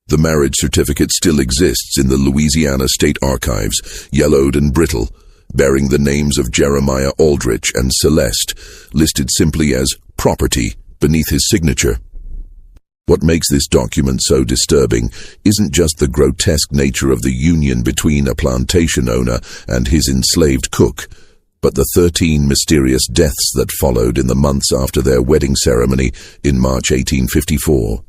The marriage certificate still exists in the Louisiana State Archives, yellowed and brittle, bearing the names of Jeremiah Aldrich and Celeste, listed simply as property beneath his signature. What makes this document so disturbing isn't just the grotesque nature of the union between a plantation owner and his enslaved cook, but the 13 mysterious deaths that followed in the months after their wedding ceremony in March 1854.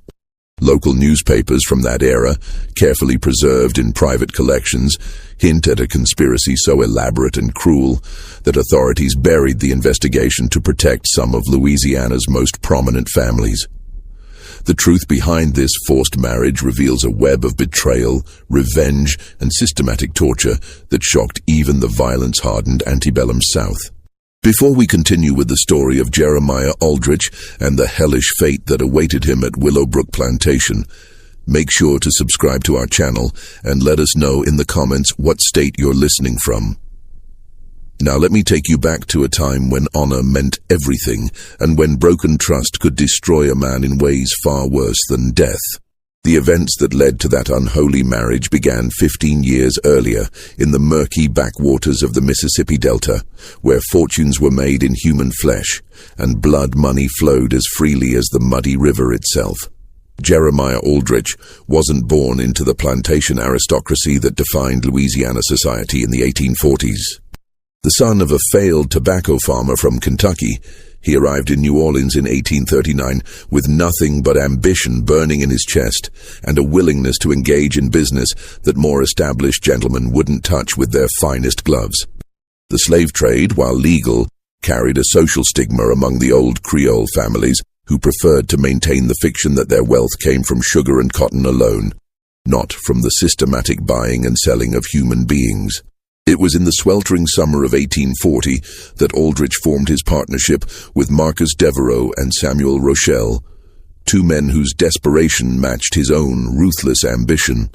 Local newspapers from that era, carefully preserved in private collections, hint at a conspiracy so elaborate and cruel that authorities buried the investigation to protect some of Louisiana's most prominent families. The truth behind this forced marriage reveals a web of betrayal, revenge, and systematic torture that shocked even the violence-hardened antebellum South. Before we continue with the story of Jeremiah Aldrich and the hellish fate that awaited him at Willowbrook Plantation, make sure to subscribe to our channel and let us know in the comments what state you're listening from. Now let me take you back to a time when honor meant everything and when broken trust could destroy a man in ways far worse than death. The events that led to that unholy marriage began 15 years earlier in the murky backwaters of the Mississippi Delta, where fortunes were made in human flesh and blood money flowed as freely as the muddy river itself. Jeremiah Aldrich wasn't born into the plantation aristocracy that defined Louisiana society in the 1840s. The son of a failed tobacco farmer from Kentucky, he arrived in New Orleans in 1839 with nothing but ambition burning in his chest and a willingness to engage in business that more established gentlemen wouldn't touch with their finest gloves. The slave trade, while legal, carried a social stigma among the old Creole families who preferred to maintain the fiction that their wealth came from sugar and cotton alone, not from the systematic buying and selling of human beings. It was in the sweltering summer of 1840 that Aldrich formed his partnership with Marcus Devereaux and Samuel Rochelle, two men whose desperation matched his own ruthless ambition.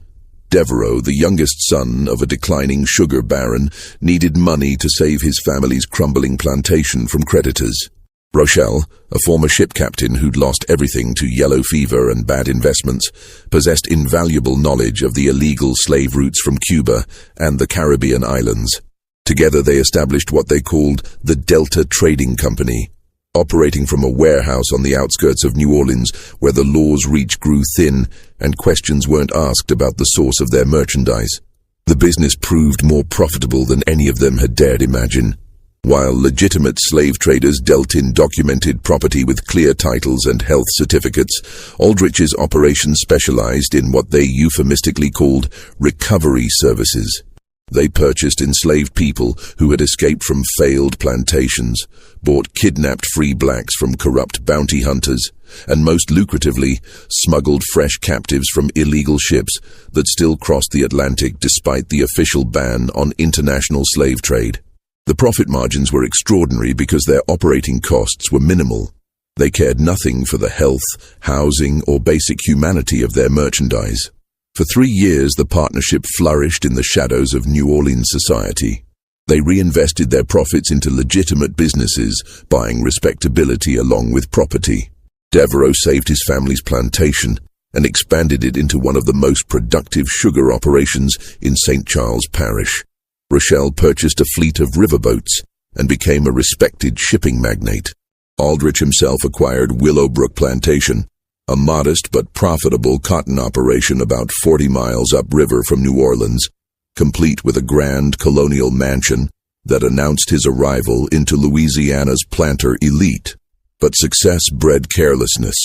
Devereaux, the youngest son of a declining sugar baron, needed money to save his family's crumbling plantation from creditors. Rochelle, a former ship captain who'd lost everything to yellow fever and bad investments, possessed invaluable knowledge of the illegal slave routes from Cuba and the Caribbean islands. Together they established what they called the Delta Trading Company, operating from a warehouse on the outskirts of New Orleans where the law's reach grew thin and questions weren't asked about the source of their merchandise. The business proved more profitable than any of them had dared imagine. While legitimate slave traders dealt in documented property with clear titles and health certificates, Aldrich's operation specialized in what they euphemistically called recovery services. They purchased enslaved people who had escaped from failed plantations, bought kidnapped free blacks from corrupt bounty hunters, and most lucratively, smuggled fresh captives from illegal ships that still crossed the Atlantic despite the official ban on international slave trade. The profit margins were extraordinary because their operating costs were minimal. They cared nothing for the health, housing, or basic humanity of their merchandise. For 3 years, the partnership flourished in the shadows of New Orleans society. They reinvested their profits into legitimate businesses, buying respectability along with property. Devereaux saved his family's plantation and expanded it into one of the most productive sugar operations in St. Charles Parish. Rochelle purchased a fleet of riverboats and became a respected shipping magnate. Aldrich himself acquired Willowbrook Plantation, a modest but profitable cotton operation about 40 miles upriver from New Orleans, complete with a grand colonial mansion that announced his arrival into Louisiana's planter elite. But success bred carelessness,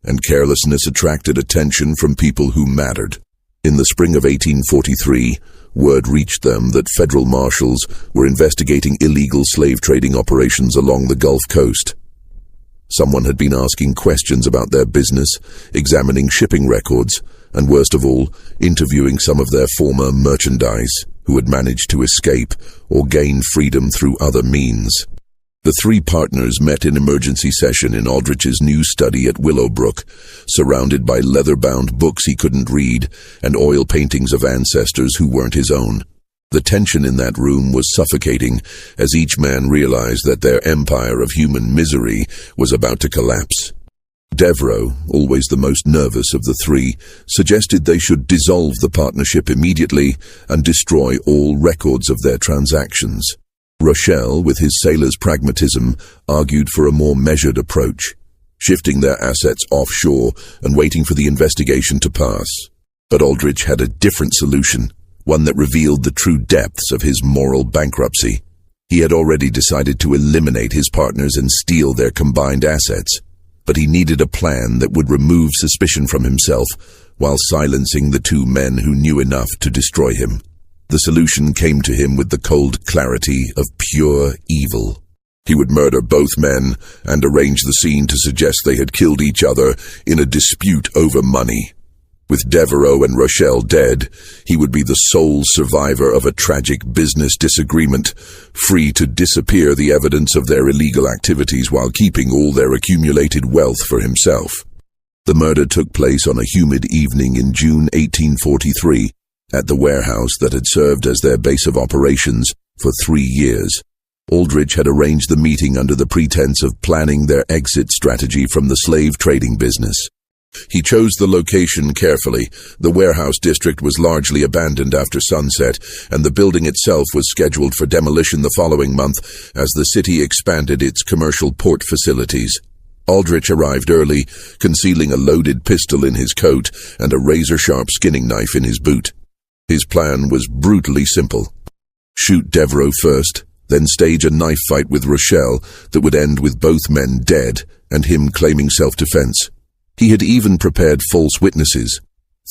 and carelessness attracted attention from people who mattered. In the spring of 1843, word reached them that federal marshals were investigating illegal slave trading operations along the Gulf Coast. Someone had been asking questions about their business, examining shipping records, and worst of all, interviewing some of their former merchandise who had managed to escape or gain freedom through other means. The three partners met in emergency session in Aldrich's new study at Willowbrook, surrounded by leather-bound books he couldn't read and oil paintings of ancestors who weren't his own. The tension in that room was suffocating as each man realized that their empire of human misery was about to collapse. Devereaux, always the most nervous of the three, suggested they should dissolve the partnership immediately and destroy all records of their transactions. Rochelle, with his sailor's pragmatism, argued for a more measured approach, shifting their assets offshore and waiting for the investigation to pass. But Aldrich had a different solution, one that revealed the true depths of his moral bankruptcy. He had already decided to eliminate his partners and steal their combined assets, but he needed a plan that would remove suspicion from himself while silencing the two men who knew enough to destroy him. The solution came to him with the cold clarity of pure evil. He would murder both men and arrange the scene to suggest they had killed each other in a dispute over money. With Devereaux and Rochelle dead, he would be the sole survivor of a tragic business disagreement, free to disappear the evidence of their illegal activities while keeping all their accumulated wealth for himself. The murder took place on a humid evening in June 1843 at the warehouse that had served as their base of operations for 3 years. Aldrich had arranged the meeting under the pretense of planning their exit strategy from the slave trading business. He chose the location carefully. The warehouse district was largely abandoned after sunset, and the building itself was scheduled for demolition the following month as the city expanded its commercial port facilities. Aldrich arrived early, concealing a loaded pistol in his coat and a razor-sharp skinning knife in his boot. His plan was brutally simple. Shoot Devereaux first, then stage a knife fight with Rochelle that would end with both men dead and him claiming self-defense. He had even prepared false witnesses,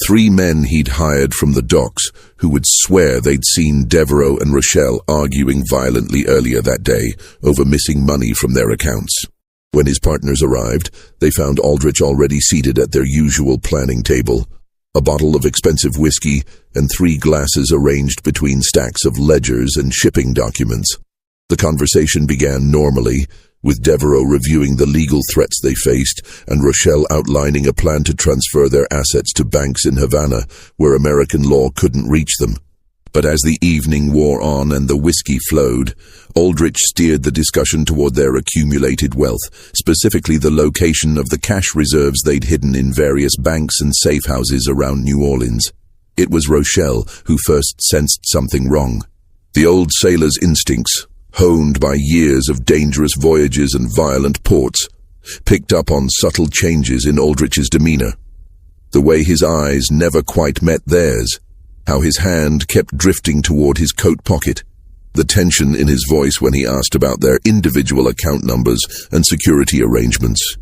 3 men he'd hired from the docks who would swear they'd seen Devereaux and Rochelle arguing violently earlier that day over missing money from their accounts. When his partners arrived, they found Aldrich already seated at their usual planning table, a bottle of expensive whiskey and 3 glasses arranged between stacks of ledgers and shipping documents. The conversation began normally, with Devereaux reviewing the legal threats they faced and Rochelle outlining a plan to transfer their assets to banks in Havana, where American law couldn't reach them. But as the evening wore on and the whiskey flowed, Aldrich steered the discussion toward their accumulated wealth, specifically the location of the cash reserves they'd hidden in various banks and safe houses around New Orleans. It was Rochelle who first sensed something wrong. The old sailor's instincts, honed by years of dangerous voyages and violent ports, picked up on subtle changes in Aldrich's demeanor. The way his eyes never quite met theirs, how his hand kept drifting toward his coat pocket, the tension in his voice when he asked about their individual account numbers and security arrangements.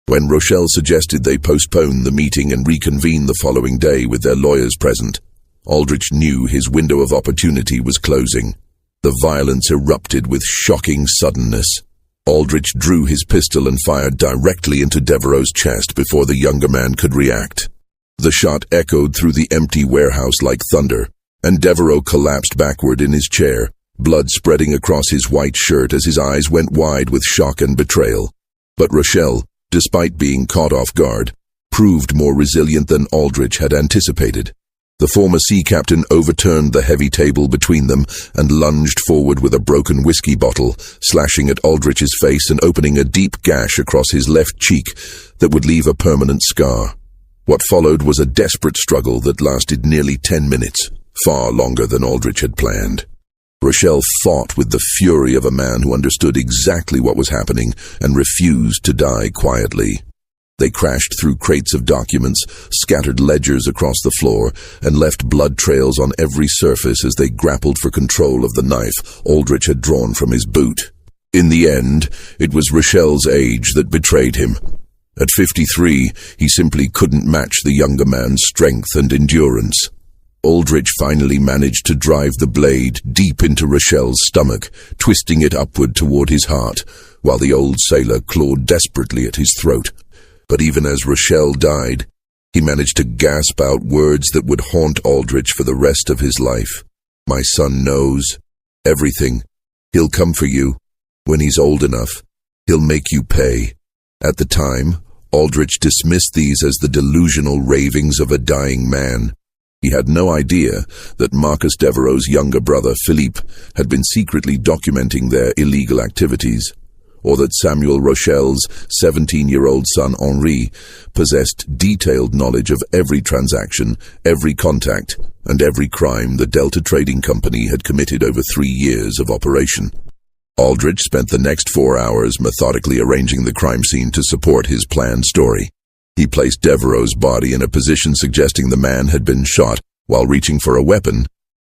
When Rochelle suggested they postpone the meeting and reconvene the following day with their lawyers present, Aldrich knew his window of opportunity was closing. The violence erupted with shocking suddenness. Aldrich drew his pistol and fired directly into Devereaux's chest before the younger man could react. The shot echoed through the empty warehouse like thunder, and Devereaux collapsed backward in his chair, blood spreading across his white shirt as his eyes went wide with shock and betrayal. But Rochelle, despite being caught off guard, proved more resilient than Aldrich had anticipated. The former sea captain overturned the heavy table between them and lunged forward with a broken whiskey bottle, slashing at Aldrich's face and opening a deep gash across his left cheek that would leave a permanent scar. What followed was a desperate struggle that lasted nearly 10 minutes, far longer than Aldrich had planned. Rochelle fought with the fury of a man who understood exactly what was happening and refused to die quietly. They crashed through crates of documents, scattered ledgers across the floor, and left blood trails on every surface as they grappled for control of the knife Aldrich had drawn from his boot. In the end, it was Rochelle's age that betrayed him. At 53, he simply couldn't match the younger man's strength and endurance. Aldrich finally managed to drive the blade deep into Rochelle's stomach, twisting it upward toward his heart, while the old sailor clawed desperately at his throat. But even as Rochelle died, he managed to gasp out words that would haunt Aldrich for the rest of his life. "My son knows everything. He'll come for you. When he's old enough, he'll make you pay." At the time, Aldrich dismissed these as the delusional ravings of a dying man. He had no idea that Marcus Devereaux's younger brother, Philippe, had been secretly documenting their illegal activities. or that Samuel Rochelle's 17-year-old son Henri possessed detailed knowledge of every transaction, every contact, and every crime the Delta Trading Company had committed over 3 years of operation. Aldrich spent the next 4 hours methodically arranging the crime scene to support his planned story. He placed Devereaux's body in a position suggesting the man had been shot while reaching for a weapon,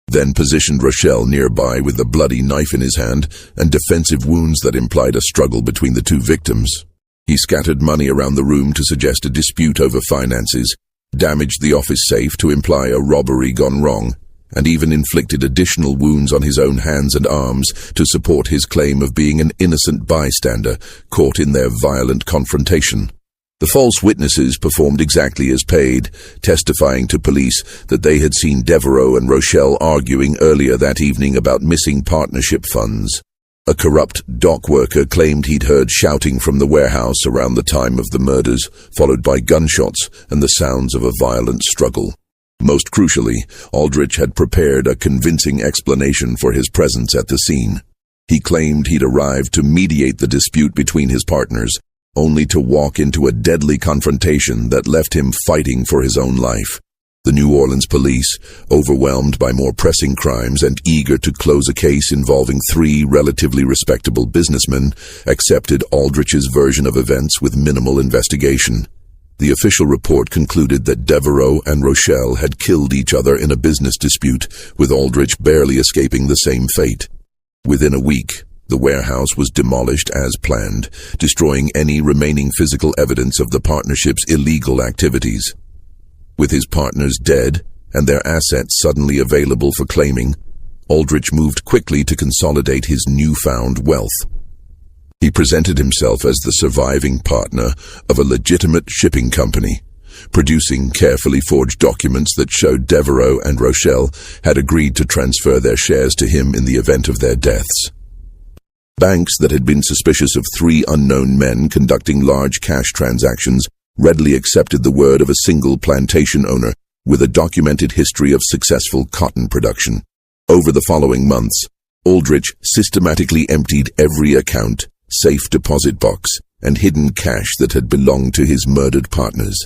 then positioned Rochelle nearby with a bloody knife in his hand and defensive wounds that implied a struggle between the two victims. He scattered money around the room to suggest a dispute over finances, damaged the office safe to imply a robbery gone wrong, and even inflicted additional wounds on his own hands and arms to support his claim of being an innocent bystander caught in their violent confrontation. The false witnesses performed exactly as paid, testifying to police that they had seen Devereaux and Rochelle arguing earlier that evening about missing partnership funds. A corrupt dock worker claimed he'd heard shouting from the warehouse around the time of the murders, followed by gunshots and the sounds of a violent struggle. Most crucially, Aldrich had prepared a convincing explanation for his presence at the scene. He claimed he'd arrived to mediate the dispute between his partners, only to walk into a deadly confrontation that left him fighting for his own life. The New Orleans police, overwhelmed by more pressing crimes and eager to close a case involving 3 relatively respectable businessmen, accepted Aldrich's version of events with minimal investigation. The official report concluded that Devereaux and Rochelle had killed each other in a business dispute, with Aldrich barely escaping the same fate. Within a week, the warehouse was demolished as planned, destroying any remaining physical evidence of the partnership's illegal activities. With his partners dead and their assets suddenly available for claiming, Aldrich moved quickly to consolidate his newfound wealth. He presented himself as the surviving partner of a legitimate shipping company, producing carefully forged documents that showed Devereaux and Rochelle had agreed to transfer their shares to him in the event of their deaths. Banks that had been suspicious of 3 unknown men conducting large cash transactions readily accepted the word of a single plantation owner with a documented history of successful cotton production. Over the following months, Aldrich systematically emptied every account, safe deposit box, and hidden cash that had belonged to his murdered partners.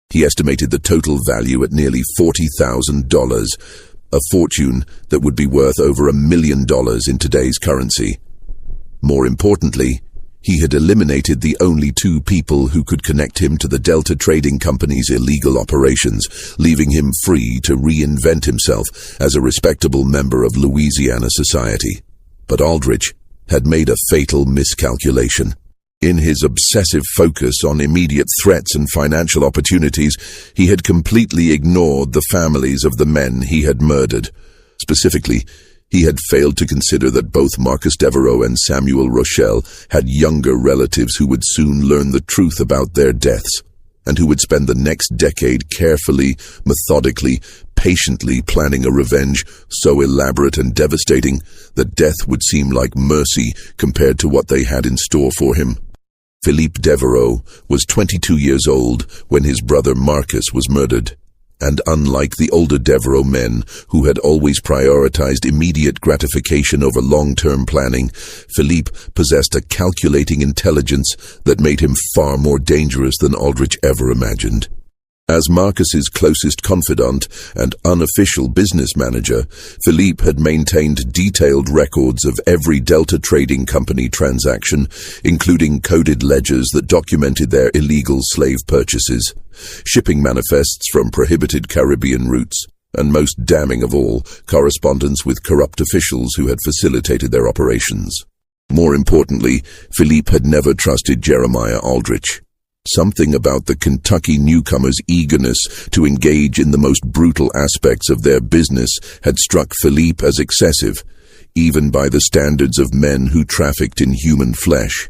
He estimated the total value at nearly $40,000, a fortune that would be worth over $1 million in today's currency. More importantly, he had eliminated the only 2 people who could connect him to the Delta Trading Company's illegal operations, leaving him free to reinvent himself as a respectable member of Louisiana society. But Aldrich had made a fatal miscalculation. In his obsessive focus on immediate threats and financial opportunities, he had completely ignored the families of the men he had murdered. Specifically, he had failed to consider that both Marcus Devereaux and Samuel Rochelle had younger relatives who would soon learn the truth about their deaths, and who would spend the next decade carefully, methodically, patiently planning a revenge so elaborate and devastating that death would seem like mercy compared to what they had in store for him. Philippe Devereaux was 22 years old when his brother Marcus was murdered. And unlike the older Devereaux men, who had always prioritized immediate gratification over long-term planning, Philippe possessed a calculating intelligence that made him far more dangerous than Aldrich ever imagined. As Marcus's closest confidant and unofficial business manager, Philippe had maintained detailed records of every Delta Trading Company transaction, including coded ledgers that documented their illegal slave purchases, shipping manifests from prohibited Caribbean routes, and most damning of all, correspondence with corrupt officials who had facilitated their operations. More importantly, Philippe had never trusted Jeremiah Aldrich. Something about the Kentucky newcomer's eagerness to engage in the most brutal aspects of their business had struck Philippe as excessive, even by the standards of men who trafficked in human flesh.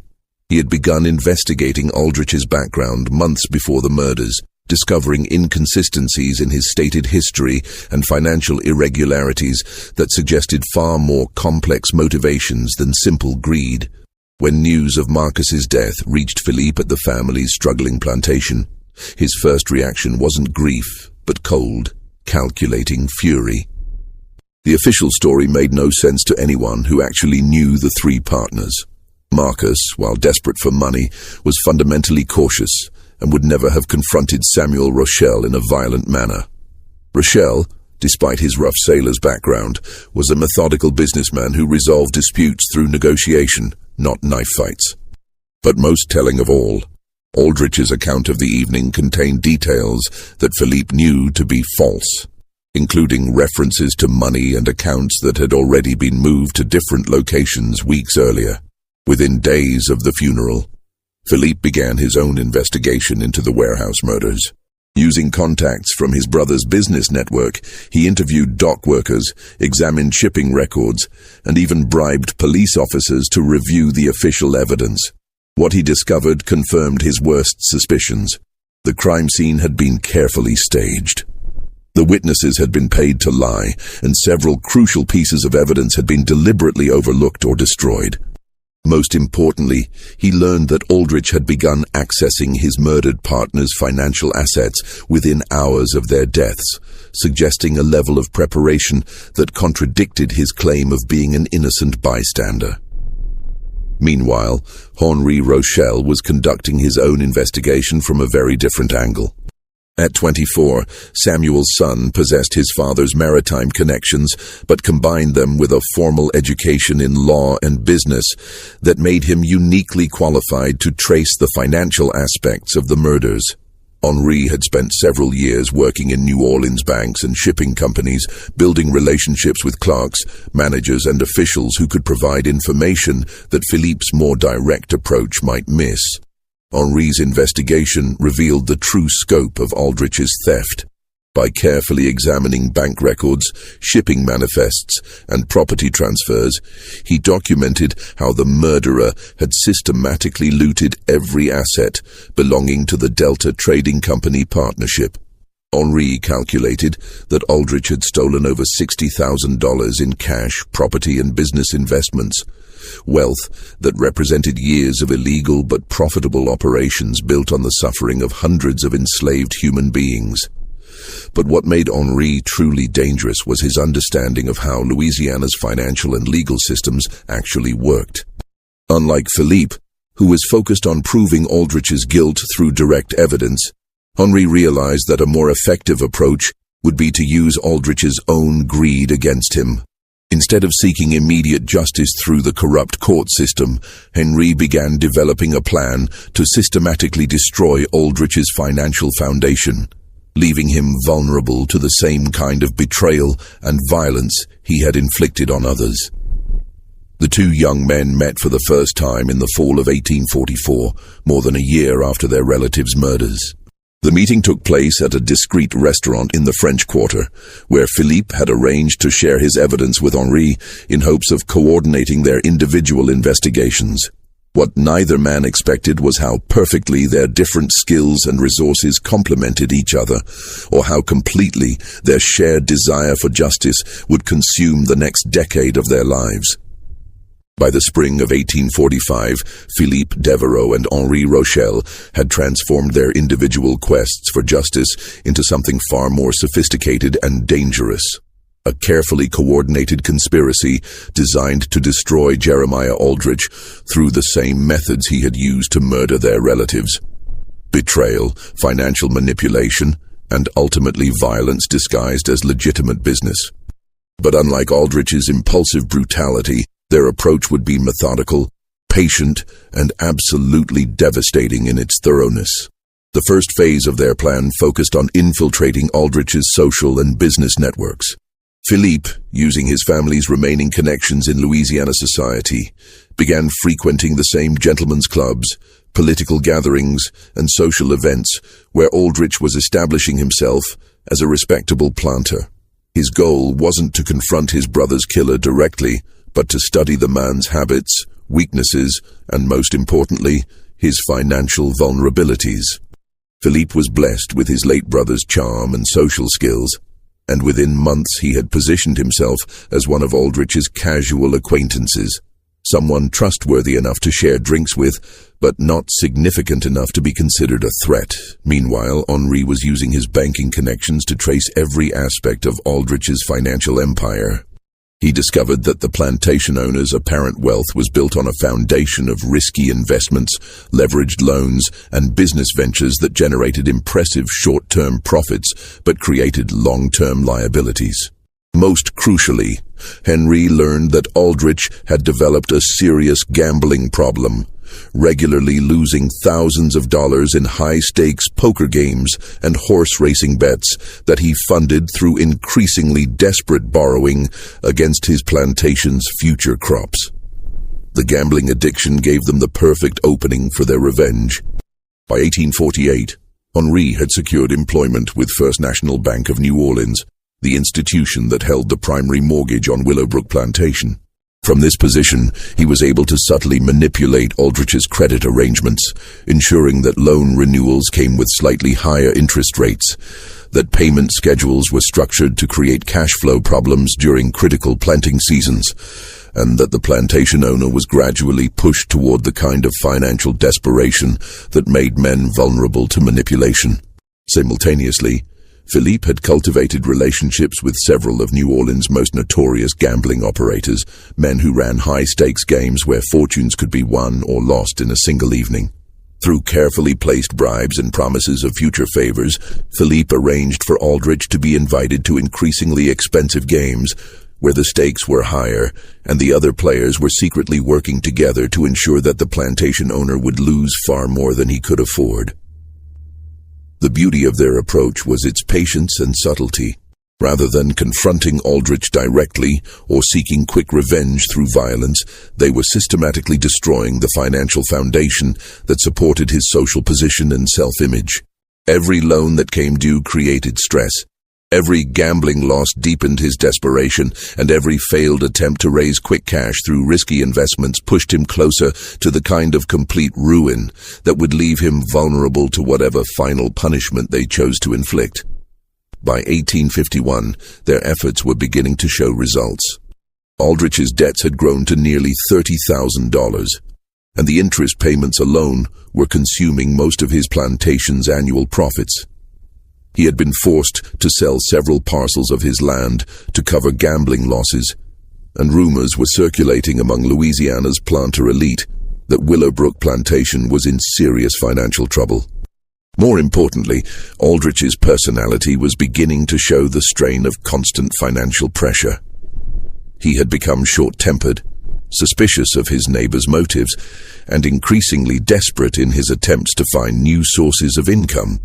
He had begun investigating Aldrich's background months before the murders, discovering inconsistencies in his stated history and financial irregularities that suggested far more complex motivations than simple greed. When news of Marcus's death reached Philippe at the family's struggling plantation, his first reaction wasn't grief, but cold, calculating fury. The official story made no sense to anyone who actually knew the 3 partners. Marcus, while desperate for money, was fundamentally cautious and would never have confronted Samuel Rochelle in a violent manner. Rochelle, despite his rough sailor's background, was a methodical businessman who resolved disputes through negotiation, not knife fights. But most telling of all, Aldrich's account of the evening contained details that Philippe knew to be false, including references to money and accounts that had already been moved to different locations weeks earlier. Within days of the funeral, Philippe began his own investigation into the warehouse murders. Using contacts from his brother's business network, he interviewed dock workers, examined shipping records, and even bribed police officers to review the official evidence. What he discovered confirmed his worst suspicions. The crime scene had been carefully staged. The witnesses had been paid to lie, and several crucial pieces of evidence had been deliberately overlooked or destroyed. Most importantly, he learned that Aldrich had begun accessing his murdered partner's financial assets within hours of their deaths, suggesting a level of preparation that contradicted his claim of being an innocent bystander. Meanwhile, Henri Rochelle was conducting his own investigation from a very different angle. At 24, Samuel's son possessed his father's maritime connections, but combined them with a formal education in law and business that made him uniquely qualified to trace the financial aspects of the murders. Henri had spent several years working in New Orleans banks and shipping companies, building relationships with clerks, managers, and officials who could provide information that Philippe's more direct approach might miss. Henri's investigation revealed the true scope of Aldrich's theft. By carefully examining bank records, shipping manifests, and property transfers, he documented how the murderer had systematically looted every asset belonging to the Delta Trading Company partnership. Henri calculated that Aldrich had stolen over $60,000 in cash, property, and business investments, wealth that represented years of illegal but profitable operations built on the suffering of hundreds of enslaved human beings. But what made Henri truly dangerous was his understanding of how Louisiana's financial and legal systems actually worked. Unlike Philippe, who was focused on proving Aldrich's guilt through direct evidence, Henri realized that a more effective approach would be to use Aldrich's own greed against him. Instead of seeking immediate justice through the corrupt court system, Henri began developing a plan to systematically destroy Aldrich's financial foundation, leaving him vulnerable to the same kind of betrayal and violence he had inflicted on others. The two young men met for the first time in the fall of 1844, more than a year after their relatives' murders. The meeting took place at a discreet restaurant in the French Quarter, where Philippe had arranged to share his evidence with Henri in hopes of coordinating their individual investigations. What neither man expected was how perfectly their different skills and resources complemented each other, or how completely their shared desire for justice would consume the next decade of their lives. By the spring of 1845, Philippe Devereaux and Henri Rochelle had transformed their individual quests for justice into something far more sophisticated and dangerous. A carefully coordinated conspiracy designed to destroy Jeremiah Aldrich through the same methods he had used to murder their relatives: betrayal, financial manipulation, and ultimately violence disguised as legitimate business. But unlike Aldrich's impulsive brutality, their approach would be methodical, patient, and absolutely devastating in its thoroughness. The first phase of their plan focused on infiltrating Aldrich's social and business networks. Philippe, using his family's remaining connections in Louisiana society, began frequenting the same gentlemen's clubs, political gatherings, and social events where Aldrich was establishing himself as a respectable planter. His goal wasn't to confront his brother's killer directly, but to study the man's habits, weaknesses, and most importantly, his financial vulnerabilities. Philippe was blessed with his late brother's charm and social skills, and within months he had positioned himself as one of Aldrich's casual acquaintances, someone trustworthy enough to share drinks with, but not significant enough to be considered a threat. Meanwhile, Henri was using his banking connections to trace every aspect of Aldrich's financial empire. He discovered that the plantation owner's apparent wealth was built on a foundation of risky investments, leveraged loans, and business ventures that generated impressive short-term profits but created long-term liabilities. Most crucially, Henry learned that Aldrich had developed a serious gambling problem, regularly losing thousands of dollars in high-stakes poker games and horse racing bets that he funded through increasingly desperate borrowing against his plantation's future crops. The gambling addiction gave them the perfect opening for their revenge. By 1848, Henri had secured employment with First National Bank of New Orleans, the institution that held the primary mortgage on Willowbrook Plantation. From this position, he was able to subtly manipulate Aldrich's credit arrangements, ensuring that loan renewals came with slightly higher interest rates, that payment schedules were structured to create cash flow problems during critical planting seasons, and that the plantation owner was gradually pushed toward the kind of financial desperation that made men vulnerable to manipulation. Simultaneously, Philippe had cultivated relationships with several of New Orleans' most notorious gambling operators, men who ran high-stakes games where fortunes could be won or lost in a single evening. Through carefully placed bribes and promises of future favors, Philippe arranged for Aldrich to be invited to increasingly expensive games, where the stakes were higher, and the other players were secretly working together to ensure that the plantation owner would lose far more than he could afford. The beauty of their approach was its patience and subtlety. Rather than confronting Aldrich directly or seeking quick revenge through violence, they were systematically destroying the financial foundation that supported his social position and self-image. Every loan that came due created stress. Every gambling loss deepened his desperation, and every failed attempt to raise quick cash through risky investments pushed him closer to the kind of complete ruin that would leave him vulnerable to whatever final punishment they chose to inflict. By 1851, their efforts were beginning to show results. Aldrich's debts had grown to nearly $30,000, and the interest payments alone were consuming most of his plantation's annual profits. He had been forced to sell several parcels of his land to cover gambling losses, and rumors were circulating among Louisiana's planter elite that Willowbrook Plantation was in serious financial trouble. More importantly, Aldrich's personality was beginning to show the strain of constant financial pressure. He had become short-tempered, suspicious of his neighbors' motives, and increasingly desperate in his attempts to find new sources of income.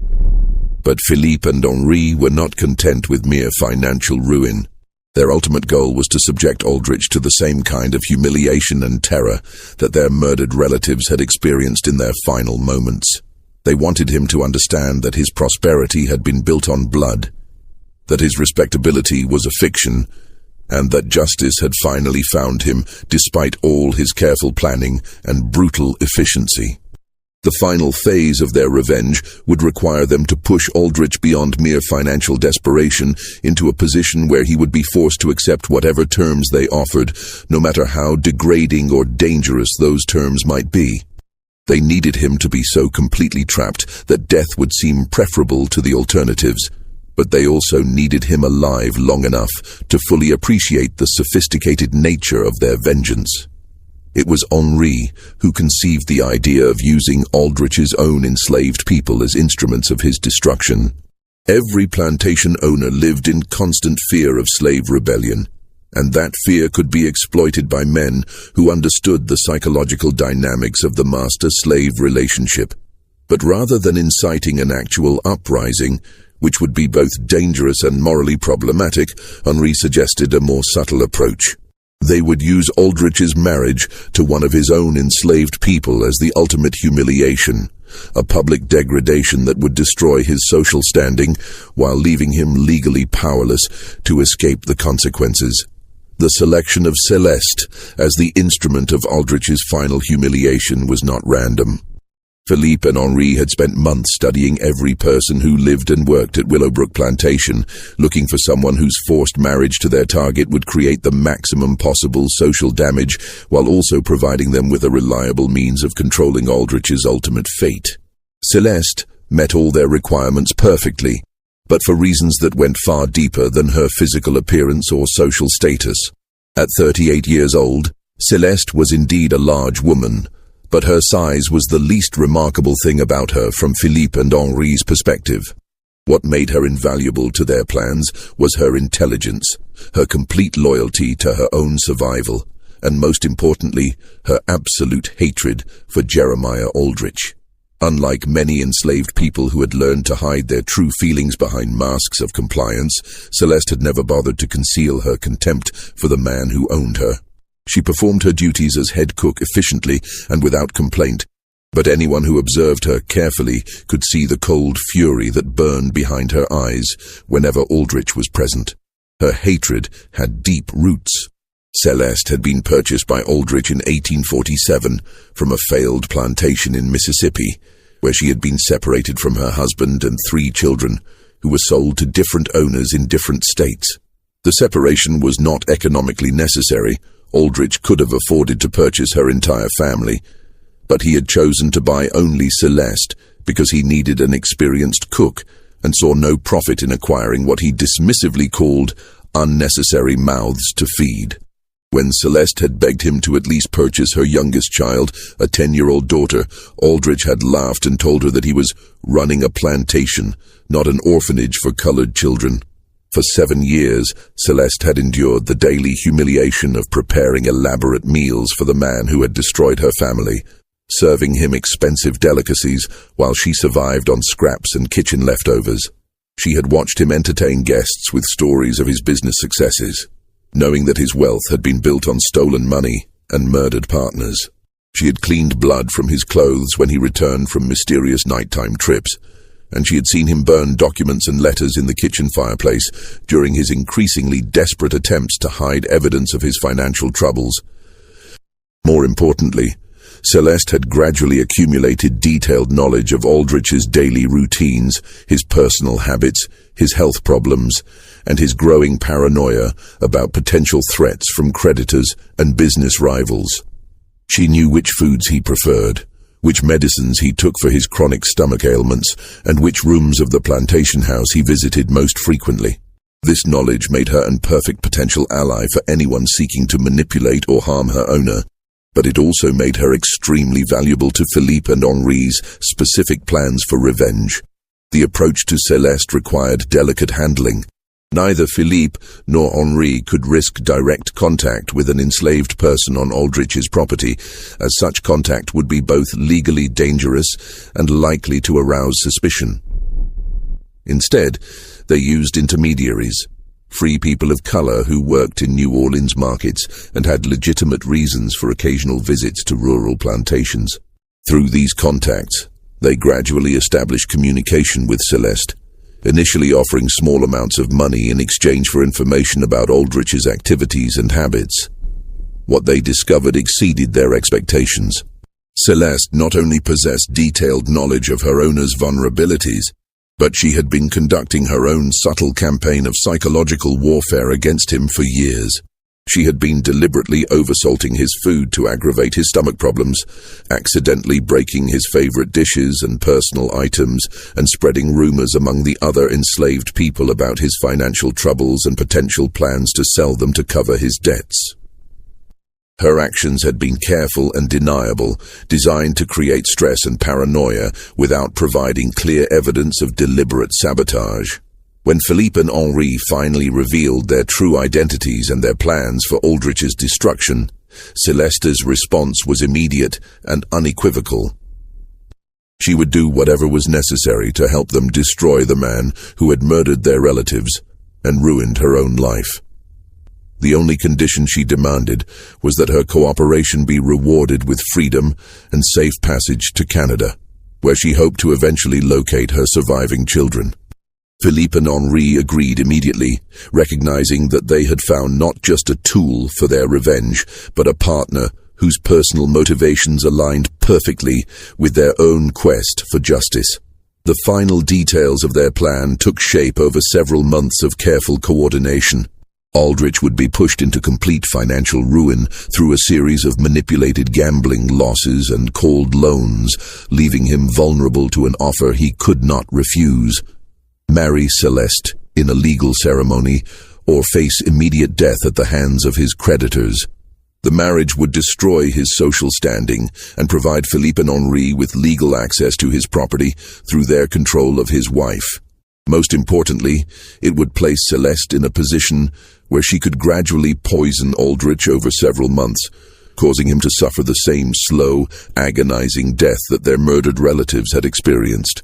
But Philippe and Henri were not content with mere financial ruin. Their ultimate goal was to subject Aldrich to the same kind of humiliation and terror that their murdered relatives had experienced in their final moments. They wanted him to understand that his prosperity had been built on blood, that his respectability was a fiction, and that justice had finally found him despite all his careful planning and brutal efficiency. The final phase of their revenge would require them to push Aldrich beyond mere financial desperation into a position where he would be forced to accept whatever terms they offered, no matter how degrading or dangerous those terms might be. They needed him to be so completely trapped that death would seem preferable to the alternatives, but they also needed him alive long enough to fully appreciate the sophisticated nature of their vengeance. It was Henri who conceived the idea of using Aldrich's own enslaved people as instruments of his destruction. Every plantation owner lived in constant fear of slave rebellion, and that fear could be exploited by men who understood the psychological dynamics of the master-slave relationship. But rather than inciting an actual uprising, which would be both dangerous and morally problematic, Henri suggested a more subtle approach. They would use Aldrich's marriage to one of his own enslaved people as the ultimate humiliation, a public degradation that would destroy his social standing while leaving him legally powerless to escape the consequences. The selection of Celeste as the instrument of Aldrich's final humiliation was not random. Philippe and Henri had spent months studying every person who lived and worked at Willowbrook Plantation, looking for someone whose forced marriage to their target would create the maximum possible social damage, while also providing them with a reliable means of controlling Aldrich's ultimate fate. Celeste met all their requirements perfectly, but for reasons that went far deeper than her physical appearance or social status. At 38 years old, Celeste was indeed a large woman, but her size was the least remarkable thing about her from Philippe and Henri's perspective. What made her invaluable to their plans was her intelligence, her complete loyalty to her own survival, and most importantly, her absolute hatred for Jeremiah Aldrich. Unlike many enslaved people who had learned to hide their true feelings behind masks of compliance, Celeste had never bothered to conceal her contempt for the man who owned her. She performed her duties as head cook efficiently and without complaint, but anyone who observed her carefully could see the cold fury that burned behind her eyes whenever Aldrich was present. Her hatred had deep roots. Celeste had been purchased by Aldrich in 1847 from a failed plantation in Mississippi, where she had been separated from her husband and 3 children, who were sold to different owners in different states. The separation was not economically necessary. Aldrich could have afforded to purchase her entire family, but he had chosen to buy only Celeste because he needed an experienced cook and saw no profit in acquiring what he dismissively called unnecessary mouths to feed. When Celeste had begged him to at least purchase her youngest child, a 10-year-old daughter, Aldrich had laughed and told her that he was running a plantation, not an orphanage for colored children. For 7 years, Celeste had endured the daily humiliation of preparing elaborate meals for the man who had destroyed her family, serving him expensive delicacies while she survived on scraps and kitchen leftovers. She had watched him entertain guests with stories of his business successes, knowing that his wealth had been built on stolen money and murdered partners. She had cleaned blood from his clothes when he returned from mysterious nighttime trips, and she had seen him burn documents and letters in the kitchen fireplace during his increasingly desperate attempts to hide evidence of his financial troubles. More importantly, Celeste had gradually accumulated detailed knowledge of Aldrich's daily routines, his personal habits, his health problems, and his growing paranoia about potential threats from creditors and business rivals. She knew which foods he preferred, which medicines he took for his chronic stomach ailments, and which rooms of the plantation house he visited most frequently. This knowledge made her an perfect potential ally for anyone seeking to manipulate or harm her owner, but it also made her extremely valuable to Philippe and Henri's specific plans for revenge. The approach to Celeste required delicate handling. Neither Philippe nor Henri could risk direct contact with an enslaved person on Aldrich's property, as such contact would be both legally dangerous and likely to arouse suspicion. Instead, they used intermediaries, free people of color who worked in New Orleans markets and had legitimate reasons for occasional visits to rural plantations. Through these contacts, they gradually established communication with Celeste, initially offering small amounts of money in exchange for information about Aldrich's activities and habits. What they discovered exceeded their expectations. Celeste not only possessed detailed knowledge of her owner's vulnerabilities, but she had been conducting her own subtle campaign of psychological warfare against him for years. She had been deliberately oversalting his food to aggravate his stomach problems, accidentally breaking his favorite dishes and personal items, and spreading rumors among the other enslaved people about his financial troubles and potential plans to sell them to cover his debts. Her actions had been careful and deniable, designed to create stress and paranoia without providing clear evidence of deliberate sabotage. When Philippe and Henri finally revealed their true identities and their plans for Aldrich's destruction, Celeste's response was immediate and unequivocal. She would do whatever was necessary to help them destroy the man who had murdered their relatives and ruined her own life. The only condition she demanded was that her cooperation be rewarded with freedom and safe passage to Canada, where she hoped to eventually locate her surviving children. Philippe and Henri agreed immediately, recognizing that they had found not just a tool for their revenge, but a partner whose personal motivations aligned perfectly with their own quest for justice. The final details of their plan took shape over several months of careful coordination. Aldrich would be pushed into complete financial ruin through a series of manipulated gambling losses and called loans, leaving him vulnerable to an offer he could not refuse: marry Celeste in a legal ceremony, or face immediate death at the hands of his creditors. The marriage would destroy his social standing and provide Philippe and Henri with legal access to his property through their control of his wife. Most importantly, it would place Celeste in a position where she could gradually poison Aldrich over several months, causing him to suffer the same slow, agonizing death that their murdered relatives had experienced.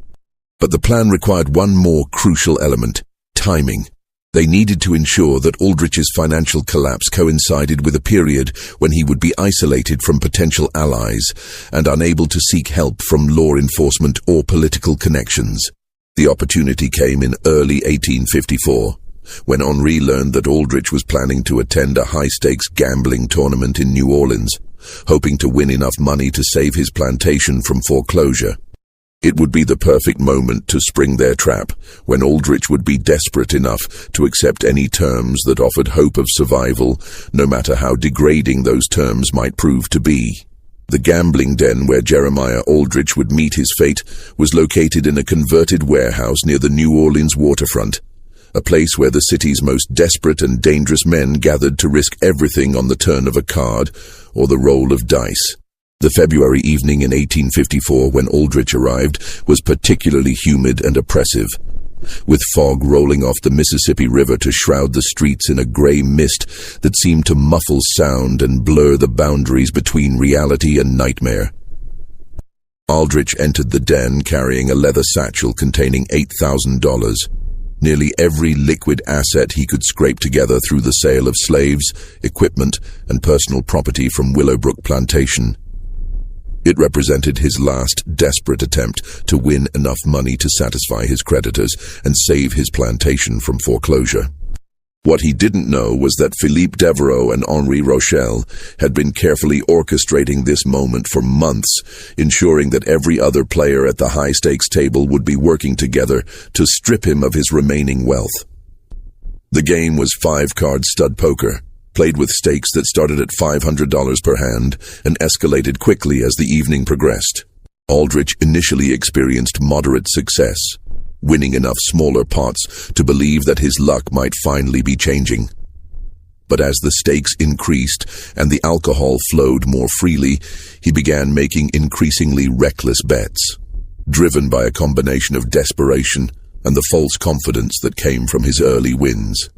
But the plan required one more crucial element: timing. They needed to ensure that Aldrich's financial collapse coincided with a period when he would be isolated from potential allies and unable to seek help from law enforcement or political connections. The opportunity came in early 1854, when Henri learned that Aldrich was planning to attend a high-stakes gambling tournament in New Orleans, hoping to win enough money to save his plantation from foreclosure. It would be the perfect moment to spring their trap, when Aldrich would be desperate enough to accept any terms that offered hope of survival, no matter how degrading those terms might prove to be. The gambling den where Jeremiah Aldrich would meet his fate was located in a converted warehouse near the New Orleans waterfront, a place where the city's most desperate and dangerous men gathered to risk everything on the turn of a card or the roll of dice. The February evening in 1854 when Aldrich arrived was particularly humid and oppressive, with fog rolling off the Mississippi River to shroud the streets in a gray mist that seemed to muffle sound and blur the boundaries between reality and nightmare. Aldrich entered the den carrying a leather satchel containing $8,000, nearly every liquid asset he could scrape together through the sale of slaves, equipment, and personal property from Willowbrook Plantation. It represented his last desperate attempt to win enough money to satisfy his creditors and save his plantation from foreclosure. What he didn't know was that Philippe Devereaux and Henri Rochelle had been carefully orchestrating this moment for months, ensuring that every other player at the high-stakes table would be working together to strip him of his remaining wealth. The game was 5-card stud poker, played with stakes that started at $500 per hand and escalated quickly as the evening progressed. Aldrich initially experienced moderate success, winning enough smaller pots to believe that his luck might finally be changing. But as the stakes increased and the alcohol flowed more freely, he began making increasingly reckless bets, driven by a combination of desperation and the false confidence that came from his early wins.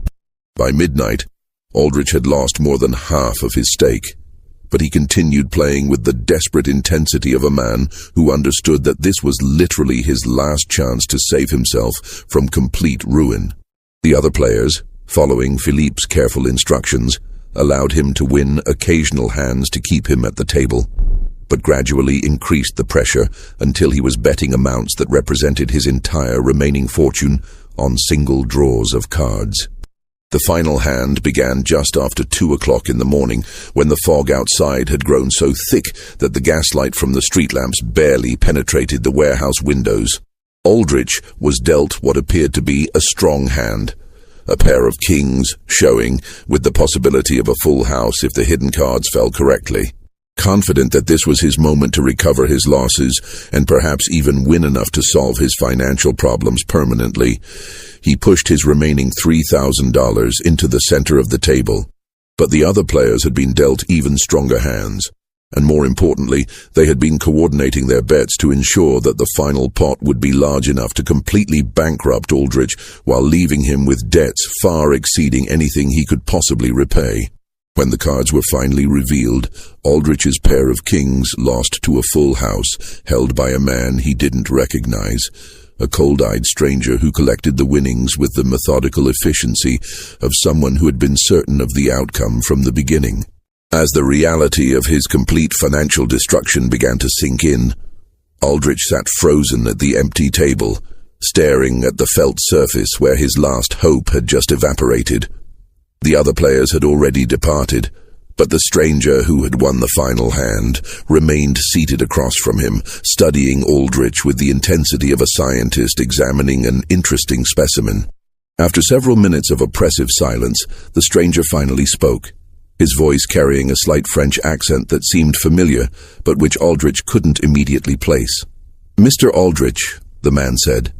By midnight, Aldrich had lost more than half of his stake, but he continued playing with the desperate intensity of a man who understood that this was literally his last chance to save himself from complete ruin. The other players, following Philippe's careful instructions, allowed him to win occasional hands to keep him at the table, but gradually increased the pressure until he was betting amounts that represented his entire remaining fortune on single draws of cards. The final hand began just after 2 o'clock in the morning, when the fog outside had grown so thick that the gaslight from the street lamps barely penetrated the warehouse windows. Aldrich was dealt what appeared to be a strong hand, a pair of kings showing, with the possibility of a full house if the hidden cards fell correctly. Confident that this was his moment to recover his losses and perhaps even win enough to solve his financial problems permanently, he pushed his remaining $3,000 into the center of the table. But the other players had been dealt even stronger hands, and more importantly, they had been coordinating their bets to ensure that the final pot would be large enough to completely bankrupt Aldrich while leaving him with debts far exceeding anything he could possibly repay. When the cards were finally revealed, Aldrich's pair of kings lost to a full house held by a man he didn't recognize, a cold-eyed stranger who collected the winnings with the methodical efficiency of someone who had been certain of the outcome from the beginning. As the reality of his complete financial destruction began to sink in, Aldrich sat frozen at the empty table, staring at the felt surface where his last hope had just evaporated. The other players had already departed, but the stranger who had won the final hand remained seated across from him, studying Aldrich with the intensity of a scientist examining an interesting specimen. After several minutes of oppressive silence, the stranger finally spoke, his voice carrying a slight French accent that seemed familiar, but which Aldrich couldn't immediately place. "Mr. Aldrich," the man said,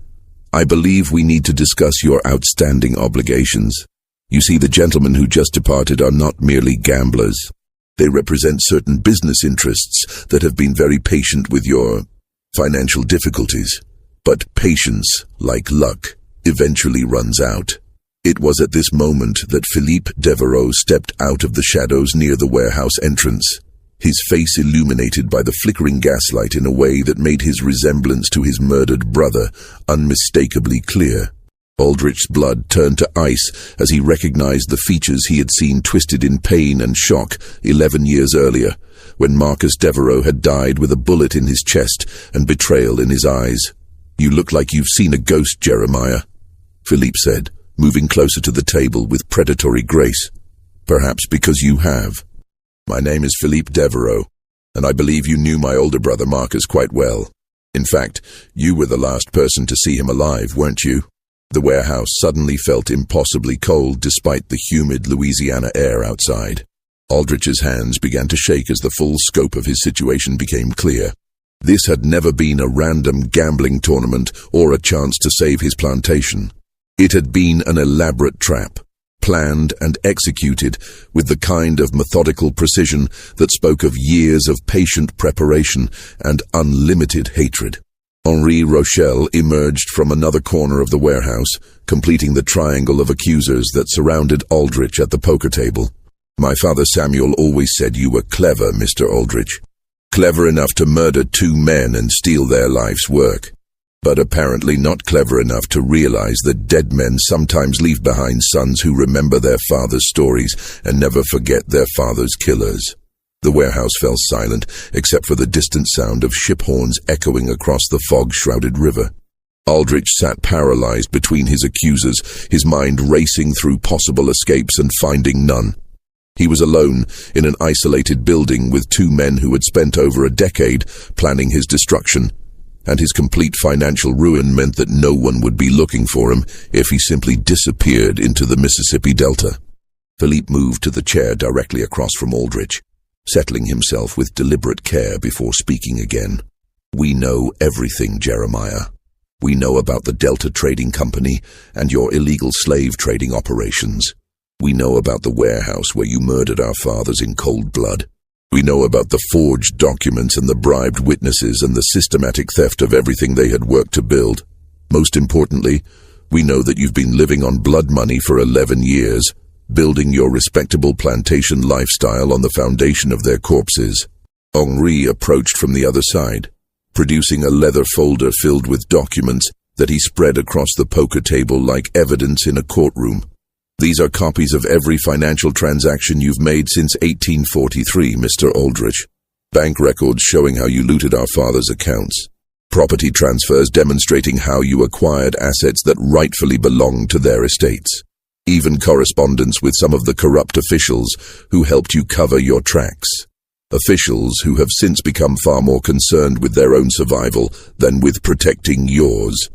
"I believe we need to discuss your outstanding obligations. You see, the gentlemen who just departed are not merely gamblers. They represent certain business interests that have been very patient with your financial difficulties. But patience, like luck, eventually runs out. It was at this moment that Philippe Devereaux stepped out of the shadows near the warehouse entrance, his face illuminated by the flickering gaslight in a way that made his resemblance to his murdered brother unmistakably clear. Aldrich's blood turned to ice as he recognized the features he had seen twisted in pain and shock 11 years earlier, when Marcus Devereaux had died with a bullet in his chest and betrayal in his eyes. "You look like you've seen a ghost, Jeremiah," Philippe said, moving closer to the table with predatory grace. "Perhaps because you have. My name is Philippe Devereaux, and I believe you knew my older brother Marcus quite well. In fact, you were the last person to see him alive, weren't you?" The warehouse suddenly felt impossibly cold despite the humid Louisiana air outside. Aldrich's hands began to shake as the full scope of his situation became clear. This had never been a random gambling tournament or a chance to save his plantation. It had been an elaborate trap, planned and executed with the kind of methodical precision that spoke of years of patient preparation and unlimited hatred. Henri Rochelle emerged from another corner of the warehouse, completing the triangle of accusers that surrounded Aldrich at the poker table. "My father Samuel always said you were clever, Mr. Aldrich. Clever enough to murder 2 men and steal their life's work. But apparently not clever enough to realize that dead men sometimes leave behind sons who remember their father's stories and never forget their father's killers." The warehouse fell silent, except for the distant sound of ship horns echoing across the fog-shrouded river. Aldrich sat paralyzed between his accusers, his mind racing through possible escapes and finding none. He was alone in an isolated building with 2 men who had spent over a decade planning his destruction, and his complete financial ruin meant that no one would be looking for him if he simply disappeared into the Mississippi Delta. Philippe moved to the chair directly across from Aldrich, settling himself with deliberate care before speaking again. "We know everything, Jeremiah. We know about the Delta Trading Company and your illegal slave trading operations. We know about the warehouse where you murdered our fathers in cold blood. We know about the forged documents and the bribed witnesses and the systematic theft of everything they had worked to build. Most importantly, we know that you've been living on blood money for 11 years, building your respectable plantation lifestyle on the foundation of their corpses." Henri approached from the other side, producing a leather folder filled with documents that he spread across the poker table like evidence in a courtroom. "These are copies of every financial transaction you've made since 1843, Mr. Aldrich. Bank records showing how you looted our father's accounts. Property transfers demonstrating how you acquired assets that rightfully belonged to their estates. Even correspondence with some of the corrupt officials who helped you cover your tracks. Officials who have since become far more concerned with their own survival than with protecting yours."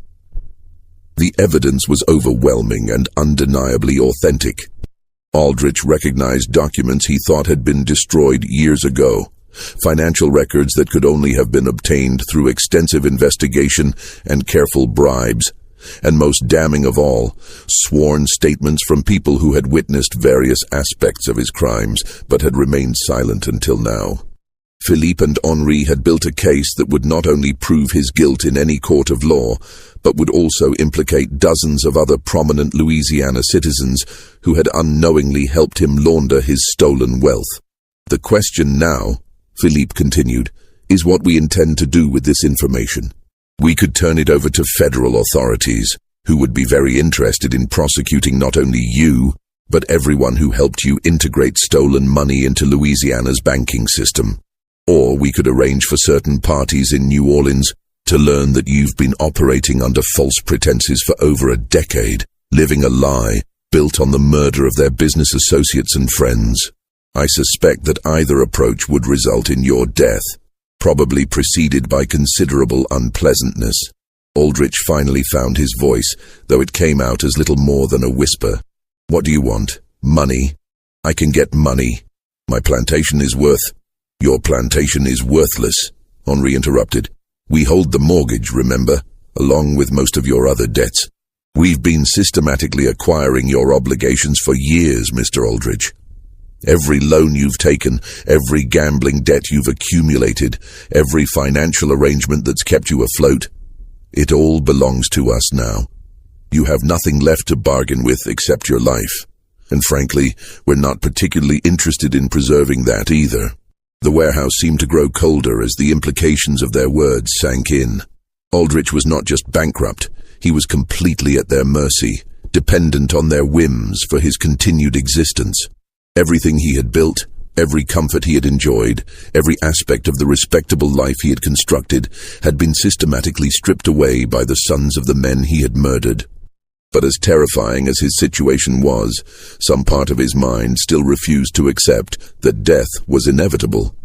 The evidence was overwhelming and undeniably authentic. Aldrich recognized documents he thought had been destroyed years ago, financial records that could only have been obtained through extensive investigation and careful bribes, and most damning of all, sworn statements from people who had witnessed various aspects of his crimes but had remained silent until now. Philippe and Henri had built a case that would not only prove his guilt in any court of law, but would also implicate dozens of other prominent Louisiana citizens who had unknowingly helped him launder his stolen wealth. "The question now," Philippe continued, "is what we intend to do with this information. We could turn it over to federal authorities, who would be very interested in prosecuting not only you, but everyone who helped you integrate stolen money into Louisiana's banking system. Or we could arrange for certain parties in New Orleans to learn that you've been operating under false pretenses for over a decade, living a lie built on the murder of their business associates and friends. I suspect that either approach would result in your death, probably preceded by considerable unpleasantness." Aldrich finally found his voice, though it came out as little more than a whisper. "What do you want? Money? I can get money. My plantation is worth—" "Your plantation is worthless," Henri interrupted. "We hold the mortgage, remember, along with most of your other debts. We've been systematically acquiring your obligations for years, Mr. Aldrich. Every loan you've taken, every gambling debt you've accumulated, every financial arrangement that's kept you afloat, it all belongs to us now. You have nothing left to bargain with except your life. And frankly, we're not particularly interested in preserving that either. The warehouse seemed to grow colder as the implications of their words sank in. Aldrich was not just bankrupt, he was completely at their mercy, dependent on their whims for his continued existence. Everything he had built, every comfort he had enjoyed, every aspect of the respectable life he had constructed, had been systematically stripped away by the sons of the men he had murdered. But as terrifying as his situation was, some part of his mind still refused to accept that death was inevitable.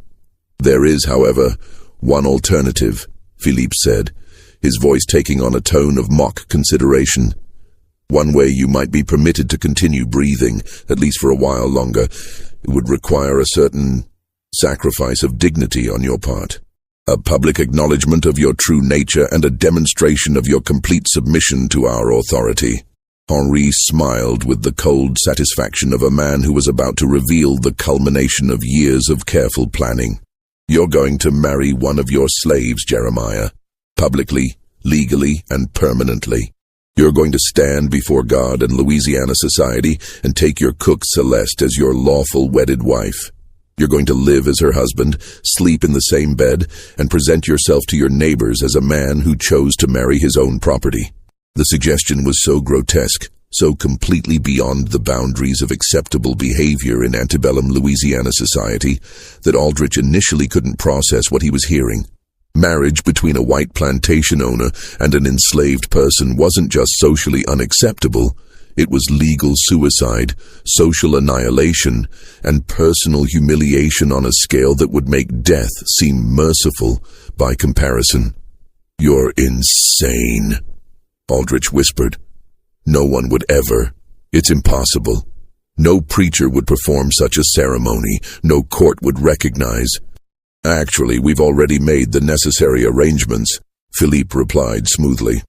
There is, however, one alternative, Philippe said, his voice taking on a tone of mock consideration. One way you might be permitted to continue breathing, at least for a while longer. It would require a certain sacrifice of dignity on your part. A public acknowledgement of your true nature and a demonstration of your complete submission to our authority. Henri smiled with the cold satisfaction of a man who was about to reveal the culmination of years of careful planning. You're going to marry one of your slaves, Jeremiah. Publicly, legally, and permanently. You're going to stand before God and Louisiana society and take your cook Celeste as your lawful wedded wife. You're going to live as her husband, sleep in the same bed, and present yourself to your neighbors as a man who chose to marry his own property. The suggestion was so grotesque, so completely beyond the boundaries of acceptable behavior in antebellum Louisiana society, that Aldrich initially couldn't process what he was hearing. Marriage between a white plantation owner and an enslaved person wasn't just socially unacceptable, it was legal suicide, social annihilation, and personal humiliation on a scale that would make death seem merciful by comparison. You're insane, Aldrich whispered. No one would ever. It's impossible. No preacher would perform such a ceremony. No court would recognize. Actually, we've already made the necessary arrangements, Philippe replied smoothly.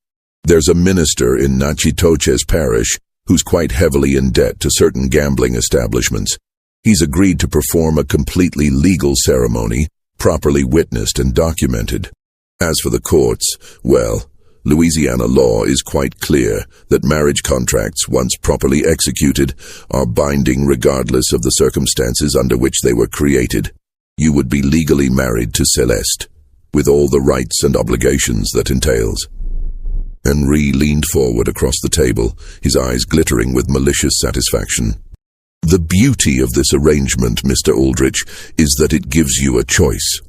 There's a minister in Natchitoches parish who's quite heavily in debt to certain gambling establishments. He's agreed to perform a completely legal ceremony, properly witnessed and documented. As for the courts, well, Louisiana law is quite clear that marriage contracts, once properly executed, are binding regardless of the circumstances under which they were created. You would be legally married to Celeste, with all the rights and obligations that entails. Henri leaned forward across the table, his eyes glittering with malicious satisfaction. The beauty of this arrangement, Mr. Aldrich, is that it gives you a choice.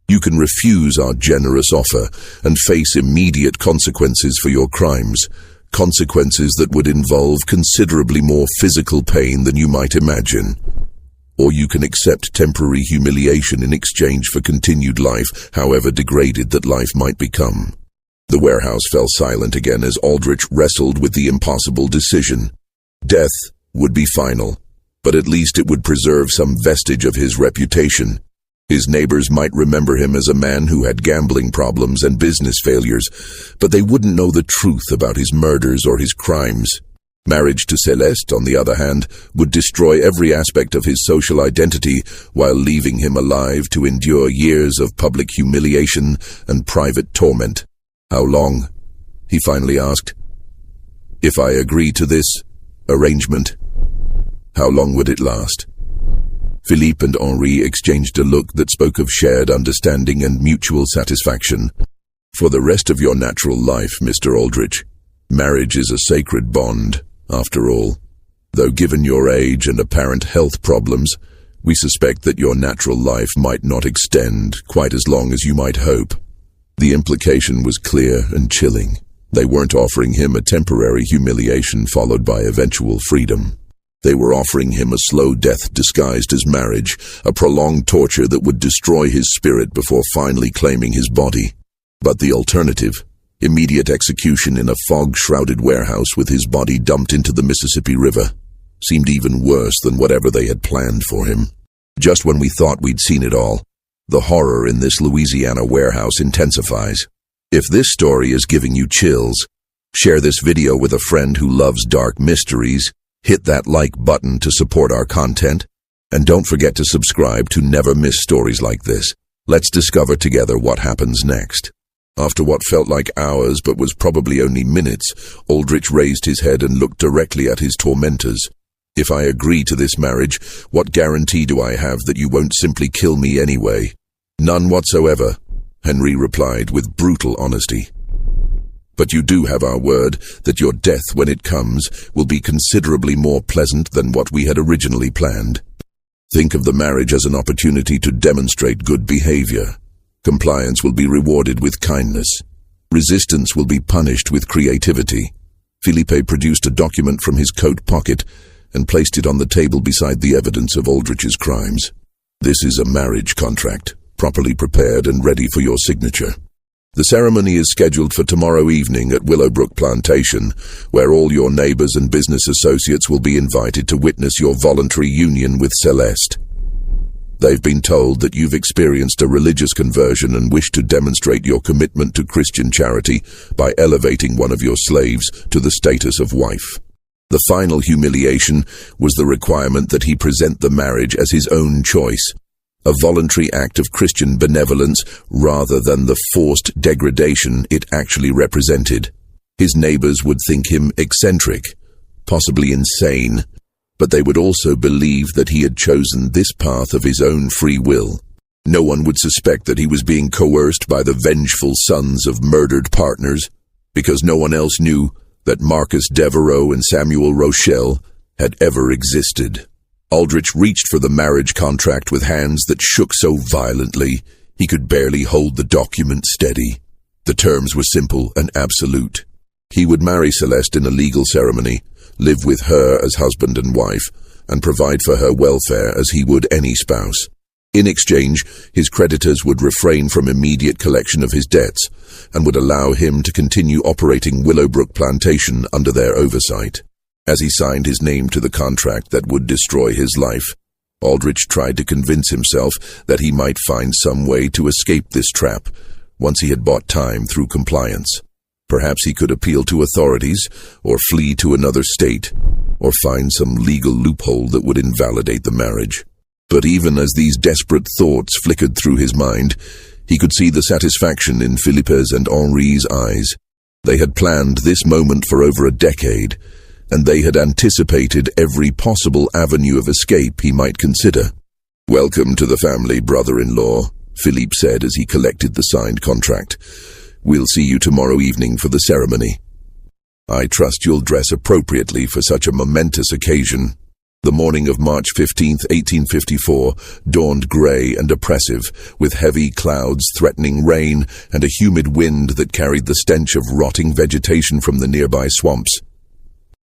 You can refuse our generous offer and face immediate consequences for your crimes, consequences that would involve considerably more physical pain than you might imagine. Or you can accept temporary humiliation in exchange for continued life, however degraded that life might become. The warehouse fell silent again as Aldrich wrestled with the impossible decision. Death would be final, but at least it would preserve some vestige of his reputation. His neighbors might remember him as a man who had gambling problems and business failures, but they wouldn't know the truth about his murders or his crimes. Marriage to Celeste, on the other hand, would destroy every aspect of his social identity while leaving him alive to endure years of public humiliation and private torment. How long? He finally asked. If I agree to this arrangement, how long would it last? Philippe and Henri exchanged a look that spoke of shared understanding and mutual satisfaction. For the rest of your natural life, Mr. Aldrich, marriage is a sacred bond, after all. Though given your age and apparent health problems, we suspect that your natural life might not extend quite as long as you might hope. The implication was clear and chilling. They weren't offering him a temporary humiliation followed by eventual freedom. They were offering him a slow death disguised as marriage, a prolonged torture that would destroy his spirit before finally claiming his body. But the alternative, immediate execution in a fog-shrouded warehouse with his body dumped into the Mississippi River, seemed even worse than whatever they had planned for him. Just when we thought we'd seen it all, the horror in this Louisiana warehouse intensifies. If this story is giving you chills, Share this video with a friend who loves dark mysteries. Hit that like button to support our content. And don't forget to subscribe to never miss stories like this. Let's discover together what happens next. After what felt like hours but was probably only minutes, Aldrich raised his head and looked directly at his tormentors. "If I agree to this marriage, what guarantee do I have that you won't simply kill me anyway?" "None whatsoever," Henry replied with brutal honesty. "But you do have our word that your death, when it comes, will be considerably more pleasant than what we had originally planned. Think of the marriage as an opportunity to demonstrate good behavior. Compliance will be rewarded with kindness. Resistance will be punished with creativity." Felipe produced a document from his coat pocket and placed it on the table beside the evidence of Aldrich's crimes. "This is a marriage contract, properly prepared and ready for your signature. The ceremony is scheduled for tomorrow evening at Willowbrook Plantation, where all your neighbors and business associates will be invited to witness your voluntary union with Celeste. They've been told that you've experienced a religious conversion and wish to demonstrate your commitment to Christian charity by elevating one of your slaves to the status of wife. The final humiliation was the requirement that he present the marriage as his own choice, a voluntary act of Christian benevolence rather than the forced degradation it actually represented. His neighbors would think him eccentric, possibly insane, but they would also believe that he had chosen this path of his own free will. No one would suspect that he was being coerced by the vengeful sons of murdered partners, because no one else knew that Marcus Devereaux and Samuel Rochelle had ever existed. Aldrich reached for the marriage contract with hands that shook so violently he could barely hold the document steady. The terms were simple and absolute. He would marry Celeste in a legal ceremony, live with her as husband and wife, and provide for her welfare as he would any spouse. In exchange, his creditors would refrain from immediate collection of his debts and would allow him to continue operating Willowbrook Plantation under their oversight. As he signed his name to the contract that would destroy his life, Aldrich tried to convince himself that he might find some way to escape this trap once he had bought time through compliance. Perhaps he could appeal to authorities, or flee to another state, or find some legal loophole that would invalidate the marriage. But even as these desperate thoughts flickered through his mind, he could see the satisfaction in Philippe's and Henri's eyes. They had planned this moment for over a decade, and they had anticipated every possible avenue of escape he might consider. "Welcome to the family, brother-in-law," Philippe said as he collected the signed contract. "We'll see you tomorrow evening for the ceremony. I trust you'll dress appropriately for such a momentous occasion." The morning of March 15, 1854, dawned grey and oppressive, with heavy clouds threatening rain and a humid wind that carried the stench of rotting vegetation from the nearby swamps.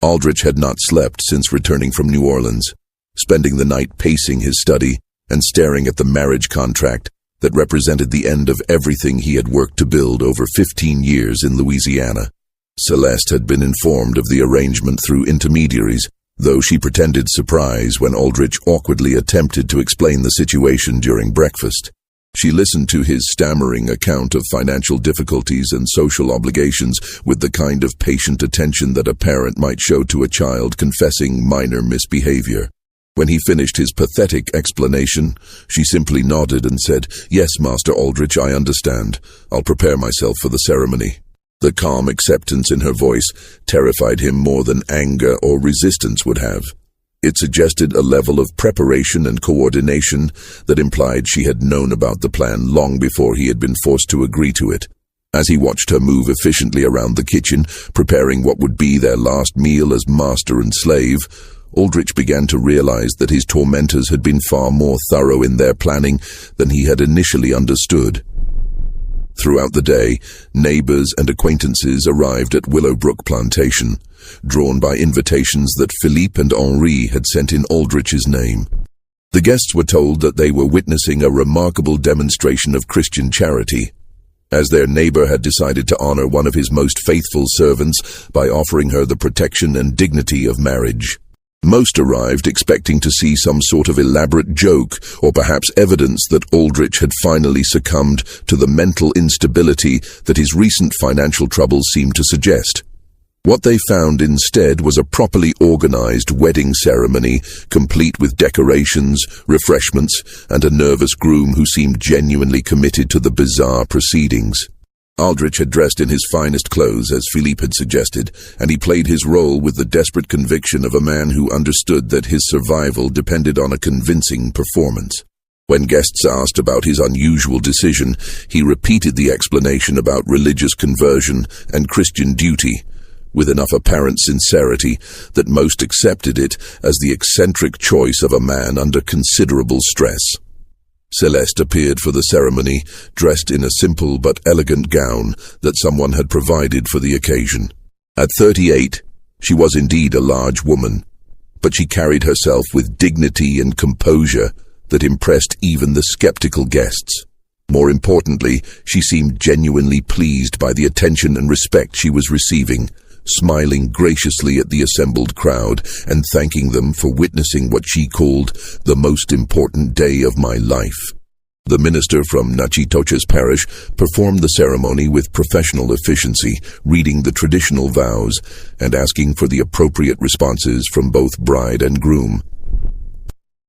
Aldrich had not slept since returning from New Orleans, spending the night pacing his study and staring at the marriage contract that represented the end of everything he had worked to build over 15 years in Louisiana. Celeste had been informed of the arrangement through intermediaries, though she pretended surprise when Aldrich awkwardly attempted to explain the situation during breakfast. She listened to his stammering account of financial difficulties and social obligations with the kind of patient attention that a parent might show to a child confessing minor misbehavior. When he finished his pathetic explanation, she simply nodded and said, "Yes, Master Aldrich, I understand. I'll prepare myself for the ceremony." The calm acceptance in her voice terrified him more than anger or resistance would have. It suggested a level of preparation and coordination that implied she had known about the plan long before he had been forced to agree to it. As he watched her move efficiently around the kitchen, preparing what would be their last meal as master and slave, Aldrich began to realize that his tormentors had been far more thorough in their planning than he had initially understood. Throughout the day, neighbors and acquaintances arrived at Willowbrook Plantation, drawn by invitations that Philippe and Henri had sent in Aldrich's name. The guests were told that they were witnessing a remarkable demonstration of Christian charity, as their neighbor had decided to honor one of his most faithful servants by offering her the protection and dignity of marriage. Most arrived expecting to see some sort of elaborate joke or perhaps evidence that Aldrich had finally succumbed to the mental instability that his recent financial troubles seemed to suggest. What they found instead was a properly organized wedding ceremony, complete with decorations, refreshments, and a nervous groom who seemed genuinely committed to the bizarre proceedings. Aldrich had dressed in his finest clothes, as Philippe had suggested, and he played his role with the desperate conviction of a man who understood that his survival depended on a convincing performance. When guests asked about his unusual decision, he repeated the explanation about religious conversion and Christian duty, with enough apparent sincerity that most accepted it as the eccentric choice of a man under considerable stress. Celeste appeared for the ceremony, dressed in a simple but elegant gown that someone had provided for the occasion. At 38, she was indeed a large woman, but she carried herself with dignity and composure that impressed even the skeptical guests. More importantly, she seemed genuinely pleased by the attention and respect she was receiving, smiling graciously at the assembled crowd and thanking them for witnessing what she called the most important day of my life. The minister from Nachitoches parish performed the ceremony with professional efficiency, reading the traditional vows and asking for the appropriate responses from both bride and groom.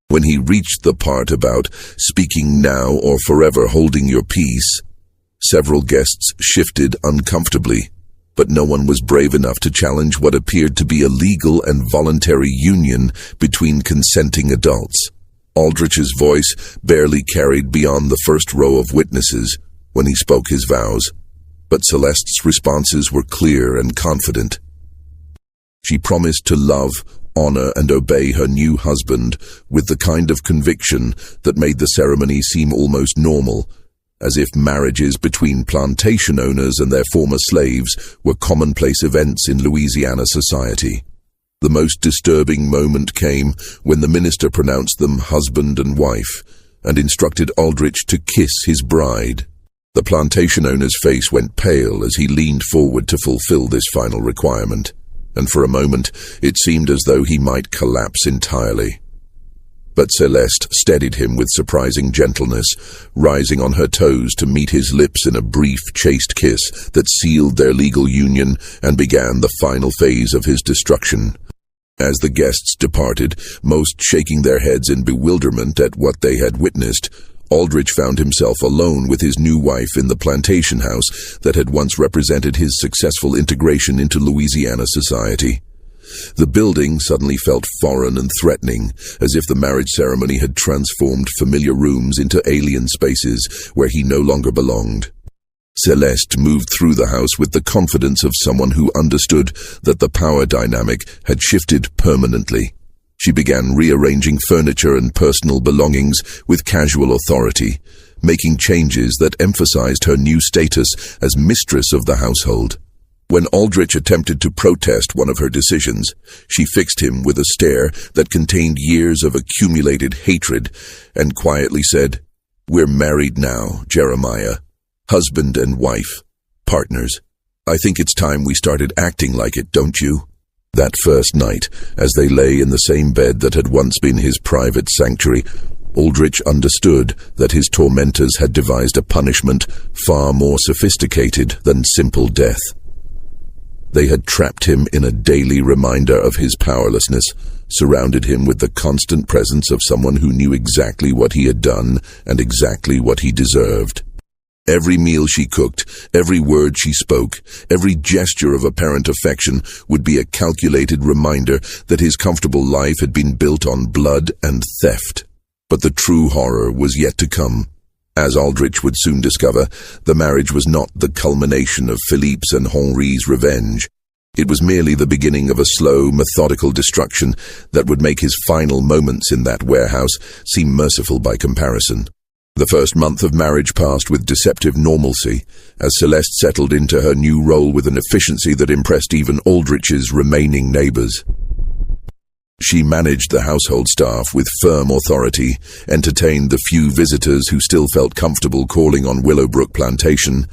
When he reached the part about speaking now or forever holding your peace, several guests shifted uncomfortably, but no one was brave enough to challenge what appeared to be a legal and voluntary union between consenting adults. Aldrich's voice barely carried beyond the first row of witnesses when he spoke his vows, but Celeste's responses were clear and confident. She promised to love, honor, and obey her new husband with the kind of conviction that made the ceremony seem almost normal, as if marriages between plantation owners and their former slaves were commonplace events in Louisiana society. The most disturbing moment came when the minister pronounced them husband and wife and instructed Aldrich to kiss his bride. The plantation owner's face went pale as he leaned forward to fulfill this final requirement, and for a moment it seemed as though he might collapse entirely. But Celeste steadied him with surprising gentleness, rising on her toes to meet his lips in a brief, chaste kiss that sealed their legal union and began the final phase of his destruction. As the guests departed, most shaking their heads in bewilderment at what they had witnessed, Aldrich found himself alone with his new wife in the plantation house that had once represented his successful integration into Louisiana society. The building suddenly felt foreign and threatening, as if the marriage ceremony had transformed familiar rooms into alien spaces where he no longer belonged. Celeste moved through the house with the confidence of someone who understood that the power dynamic had shifted permanently. She began rearranging furniture and personal belongings with casual authority, making changes that emphasized her new status as mistress of the household. When Aldrich attempted to protest one of her decisions, she fixed him with a stare that contained years of accumulated hatred and quietly said, "We're married now, Jeremiah. Husband and wife. Partners. I think it's time we started acting like it, don't you?" That first night, as they lay in the same bed that had once been his private sanctuary, Aldrich understood that his tormentors had devised a punishment far more sophisticated than simple death. They had trapped him in a daily reminder of his powerlessness, surrounded him with the constant presence of someone who knew exactly what he had done and exactly what he deserved. Every meal she cooked, every word she spoke, every gesture of apparent affection would be a calculated reminder that his comfortable life had been built on blood and theft. But the true horror was yet to come. As Aldrich would soon discover, the marriage was not the culmination of Philippe's and Henri's revenge. It was merely the beginning of a slow, methodical destruction that would make his final moments in that warehouse seem merciful by comparison. The first month of marriage passed with deceptive normalcy, as Celeste settled into her new role with an efficiency that impressed even Aldrich's remaining neighbors. She managed the household staff with firm authority, entertained the few visitors who still felt comfortable calling on Willowbrook Plantation,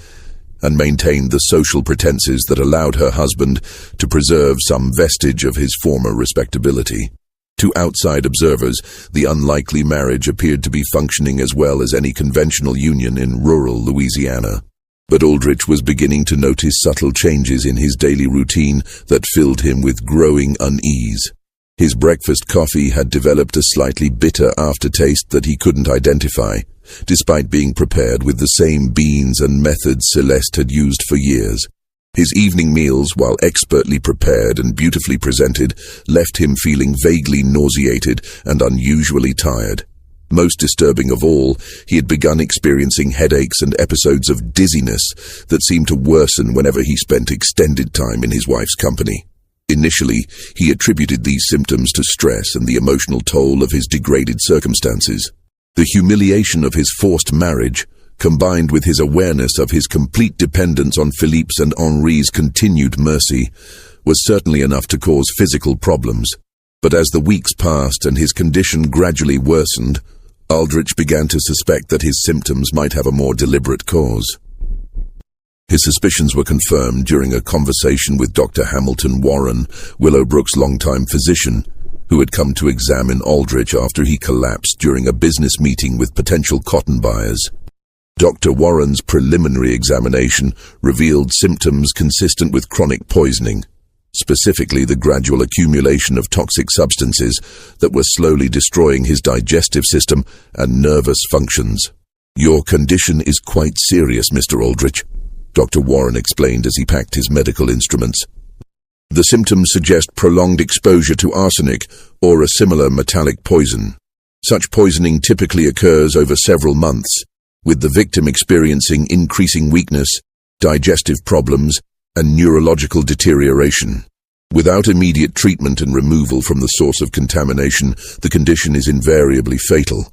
and maintained the social pretenses that allowed her husband to preserve some vestige of his former respectability. To outside observers, the unlikely marriage appeared to be functioning as well as any conventional union in rural Louisiana. But Aldrich was beginning to notice subtle changes in his daily routine that filled him with growing unease. His breakfast coffee had developed a slightly bitter aftertaste that he couldn't identify, despite being prepared with the same beans and methods Celeste had used for years. His evening meals, while expertly prepared and beautifully presented, left him feeling vaguely nauseated and unusually tired. Most disturbing of all, he had begun experiencing headaches and episodes of dizziness that seemed to worsen whenever he spent extended time in his wife's company. Initially, he attributed these symptoms to stress and the emotional toll of his degraded circumstances. The humiliation of his forced marriage, combined with his awareness of his complete dependence on Philippe's and Henri's continued mercy, was certainly enough to cause physical problems. But as the weeks passed and his condition gradually worsened, Aldrich began to suspect that his symptoms might have a more deliberate cause. His suspicions were confirmed during a conversation with Dr. Hamilton Warren, Willowbrook's longtime physician, who had come to examine Aldrich after he collapsed during a business meeting with potential cotton buyers. Dr. Warren's preliminary examination revealed symptoms consistent with chronic poisoning, specifically the gradual accumulation of toxic substances that were slowly destroying his digestive system and nervous functions. "Your condition is quite serious, Mr. Aldrich," Dr. Warren explained as he packed his medical instruments. "The symptoms suggest prolonged exposure to arsenic or a similar metallic poison. Such poisoning typically occurs over several months, with the victim experiencing increasing weakness, digestive problems, and neurological deterioration. Without immediate treatment and removal from the source of contamination, the condition is invariably fatal."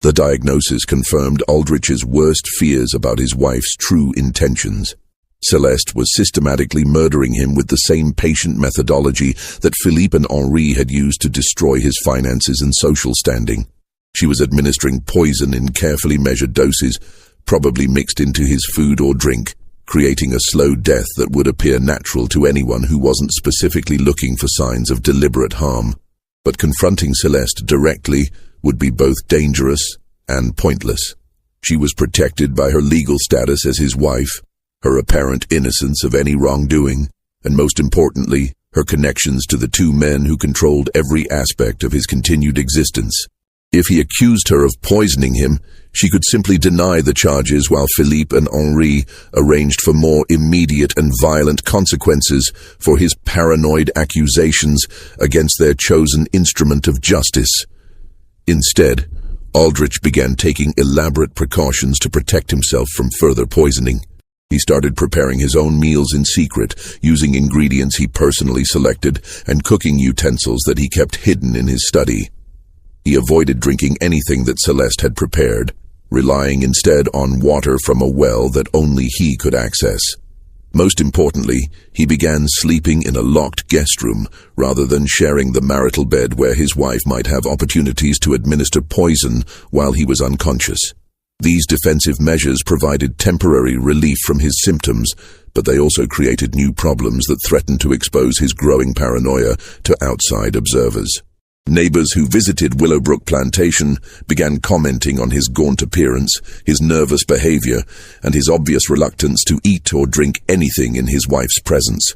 The diagnosis confirmed Aldrich's worst fears about his wife's true intentions. Celeste was systematically murdering him with the same patient methodology that Philippe and Henri had used to destroy his finances and social standing. She was administering poison in carefully measured doses, probably mixed into his food or drink, creating a slow death that would appear natural to anyone who wasn't specifically looking for signs of deliberate harm. But confronting Celeste directly would be both dangerous and pointless. She was protected by her legal status as his wife, her apparent innocence of any wrongdoing, and most importantly, her connections to the two men who controlled every aspect of his continued existence. If he accused her of poisoning him, she could simply deny the charges while Philippe and Henri arranged for more immediate and violent consequences for his paranoid accusations against their chosen instrument of justice. Instead, Aldrich began taking elaborate precautions to protect himself from further poisoning. He started preparing his own meals in secret, using ingredients he personally selected and cooking utensils that he kept hidden in his study. He avoided drinking anything that Celeste had prepared, relying instead on water from a well that only he could access. Most importantly, he began sleeping in a locked guest room rather than sharing the marital bed where his wife might have opportunities to administer poison while he was unconscious. These defensive measures provided temporary relief from his symptoms, but they also created new problems that threatened to expose his growing paranoia to outside observers. Neighbors who visited Willowbrook Plantation began commenting on his gaunt appearance, his nervous behavior, and his obvious reluctance to eat or drink anything in his wife's presence.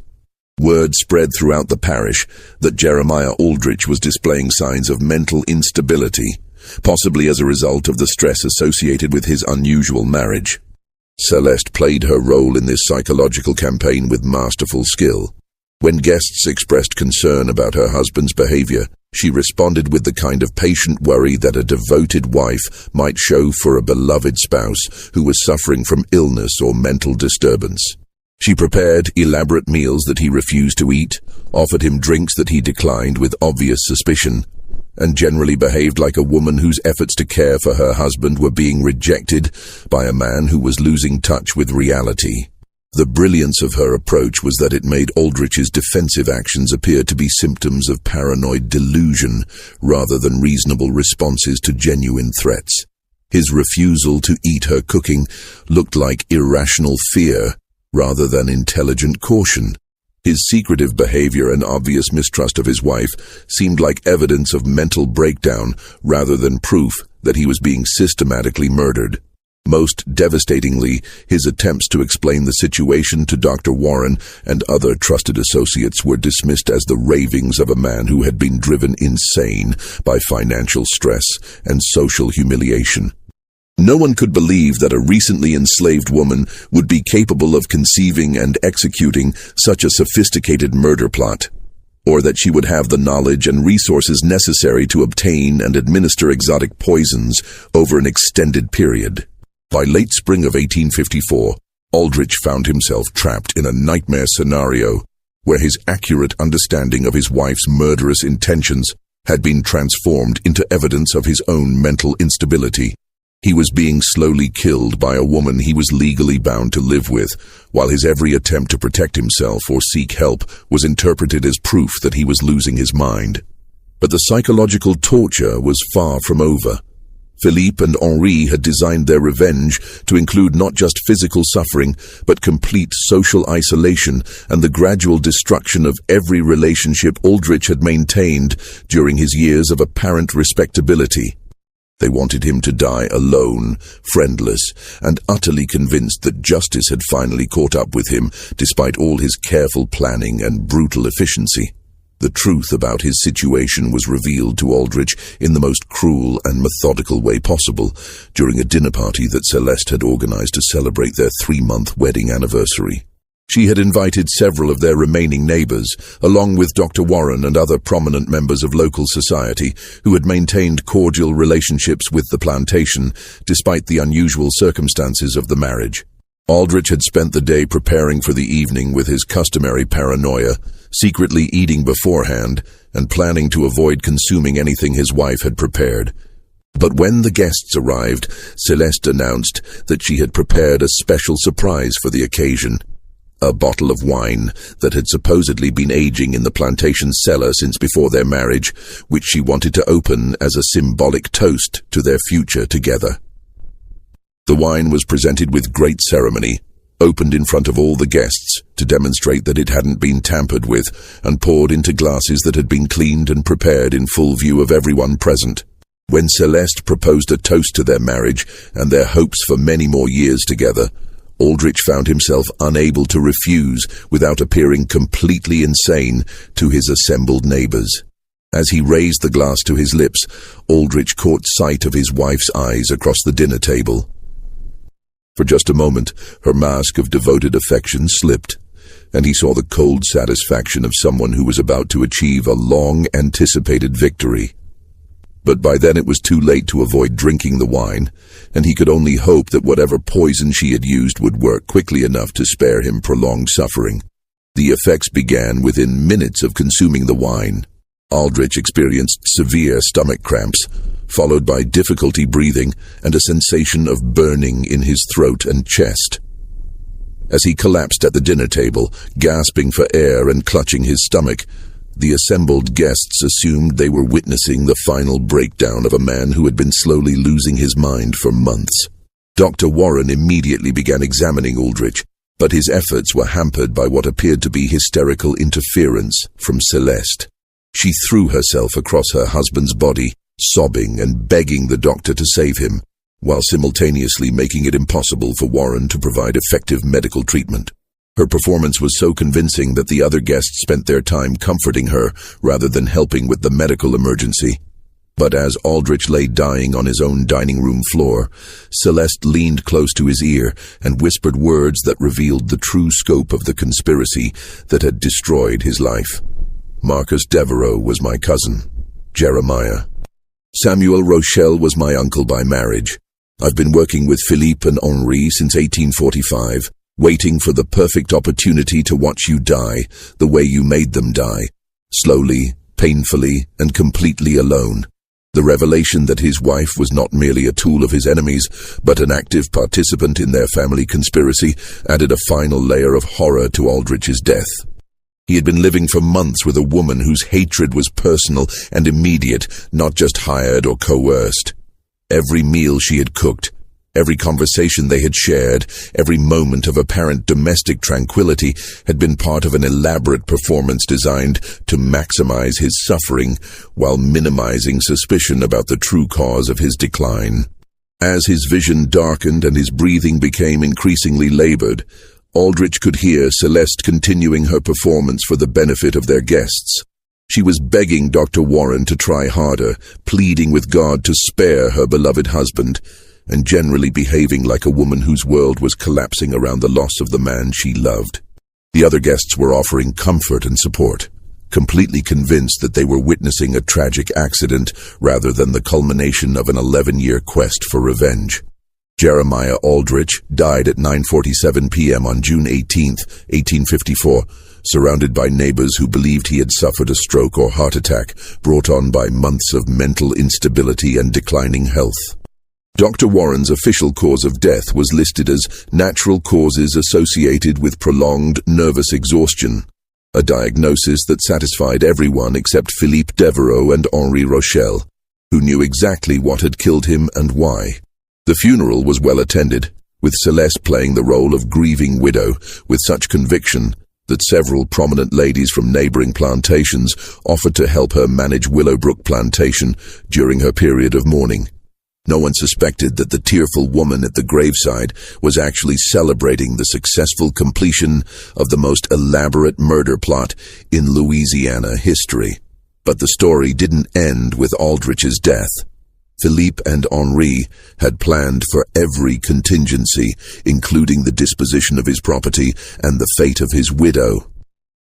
Word spread throughout the parish that Jeremiah Aldrich was displaying signs of mental instability, possibly as a result of the stress associated with his unusual marriage. Celeste played her role in this psychological campaign with masterful skill. When guests expressed concern about her husband's behavior, she responded with the kind of patient worry that a devoted wife might show for a beloved spouse who was suffering from illness or mental disturbance. She prepared elaborate meals that he refused to eat, offered him drinks that he declined with obvious suspicion, and generally behaved like a woman whose efforts to care for her husband were being rejected by a man who was losing touch with reality. The brilliance of her approach was that it made Aldrich's defensive actions appear to be symptoms of paranoid delusion rather than reasonable responses to genuine threats. His refusal to eat her cooking looked like irrational fear rather than intelligent caution. His secretive behavior and obvious mistrust of his wife seemed like evidence of mental breakdown rather than proof that he was being systematically murdered. Most devastatingly, his attempts to explain the situation to Dr. Warren and other trusted associates were dismissed as the ravings of a man who had been driven insane by financial stress and social humiliation. No one could believe that a recently enslaved woman would be capable of conceiving and executing such a sophisticated murder plot, or that she would have the knowledge and resources necessary to obtain and administer exotic poisons over an extended period. By late spring of 1854, Aldrich found himself trapped in a nightmare scenario where his accurate understanding of his wife's murderous intentions had been transformed into evidence of his own mental instability. He was being slowly killed by a woman he was legally bound to live with, while his every attempt to protect himself or seek help was interpreted as proof that he was losing his mind. But the psychological torture was far from over. Philippe and Henri had designed their revenge to include not just physical suffering, but complete social isolation and the gradual destruction of every relationship Aldrich had maintained during his years of apparent respectability. They wanted him to die alone, friendless, and utterly convinced that justice had finally caught up with him, despite all his careful planning and brutal efficiency. The truth about his situation was revealed to Aldrich in the most cruel and methodical way possible during a dinner party that Celeste had organized to celebrate their 3-month wedding anniversary. She had invited several of their remaining neighbors, along with Dr. Warren and other prominent members of local society who had maintained cordial relationships with the plantation despite the unusual circumstances of the marriage. Aldrich had spent the day preparing for the evening with his customary paranoia, secretly eating beforehand and planning to avoid consuming anything his wife had prepared. But when the guests arrived, Celeste announced that she had prepared a special surprise for the occasion. A bottle of wine that had supposedly been aging in the plantation cellar since before their marriage, which she wanted to open as a symbolic toast to their future together. The wine was presented with great ceremony, opened in front of all the guests to demonstrate that it hadn't been tampered with, and poured into glasses that had been cleaned and prepared in full view of everyone present. When Celeste proposed a toast to their marriage and their hopes for many more years together, Aldrich found himself unable to refuse without appearing completely insane to his assembled neighbors. As he raised the glass to his lips, Aldrich caught sight of his wife's eyes across the dinner table. For just a moment, her mask of devoted affection slipped, and he saw the cold satisfaction of someone who was about to achieve a long-anticipated victory. But by then it was too late to avoid drinking the wine, and he could only hope that whatever poison she had used would work quickly enough to spare him prolonged suffering. The effects began within minutes of consuming the wine. Aldrich experienced severe stomach cramps, followed by difficulty breathing and a sensation of burning in his throat and chest. As he collapsed at the dinner table, gasping for air and clutching his stomach, the assembled guests assumed they were witnessing the final breakdown of a man who had been slowly losing his mind for months. Dr. Warren immediately began examining Aldrich, but his efforts were hampered by what appeared to be hysterical interference from Celeste. She threw herself across her husband's body, sobbing and begging the doctor to save him, while simultaneously making it impossible for Warren to provide effective medical treatment. Her performance was so convincing that the other guests spent their time comforting her rather than helping with the medical emergency. But as Aldrich lay dying on his own dining room floor, Celeste leaned close to his ear and whispered words that revealed the true scope of the conspiracy that had destroyed his life. Marcus Devereaux was my cousin, Jeremiah. Samuel Rochelle was my uncle by marriage. I've been working with Philippe and Henri since 1845, waiting for the perfect opportunity to watch you die the way you made them die, slowly, painfully, and completely alone. The revelation that his wife was not merely a tool of his enemies, but an active participant in their family conspiracy, added a final layer of horror to Aldrich's death. He had been living for months with a woman whose hatred was personal and immediate, not just hired or coerced. Every meal she had cooked, every conversation they had shared, every moment of apparent domestic tranquility had been part of an elaborate performance designed to maximize his suffering while minimizing suspicion about the true cause of his decline. As his vision darkened and his breathing became increasingly labored, Aldrich could hear Celeste continuing her performance for the benefit of their guests. She was begging Dr. Warren to try harder, pleading with God to spare her beloved husband, and generally behaving like a woman whose world was collapsing around the loss of the man she loved. The other guests were offering comfort and support, completely convinced that they were witnessing a tragic accident rather than the culmination of an 11-year quest for revenge. Jeremiah Aldrich died at 9:47 p.m. on June 18, 1854, surrounded by neighbors who believed he had suffered a stroke or heart attack brought on by months of mental instability and declining health. Dr. Warren's official cause of death was listed as natural causes associated with prolonged nervous exhaustion, a diagnosis that satisfied everyone except Philippe Devereaux and Henri Rochelle, who knew exactly what had killed him and why. The funeral was well attended, with Celeste playing the role of grieving widow with such conviction that several prominent ladies from neighboring plantations offered to help her manage Willowbrook Plantation during her period of mourning. No one suspected that the tearful woman at the graveside was actually celebrating the successful completion of the most elaborate murder plot in Louisiana history. But the story didn't end with Aldrich's death. Philippe and Henri had planned for every contingency, including the disposition of his property and the fate of his widow.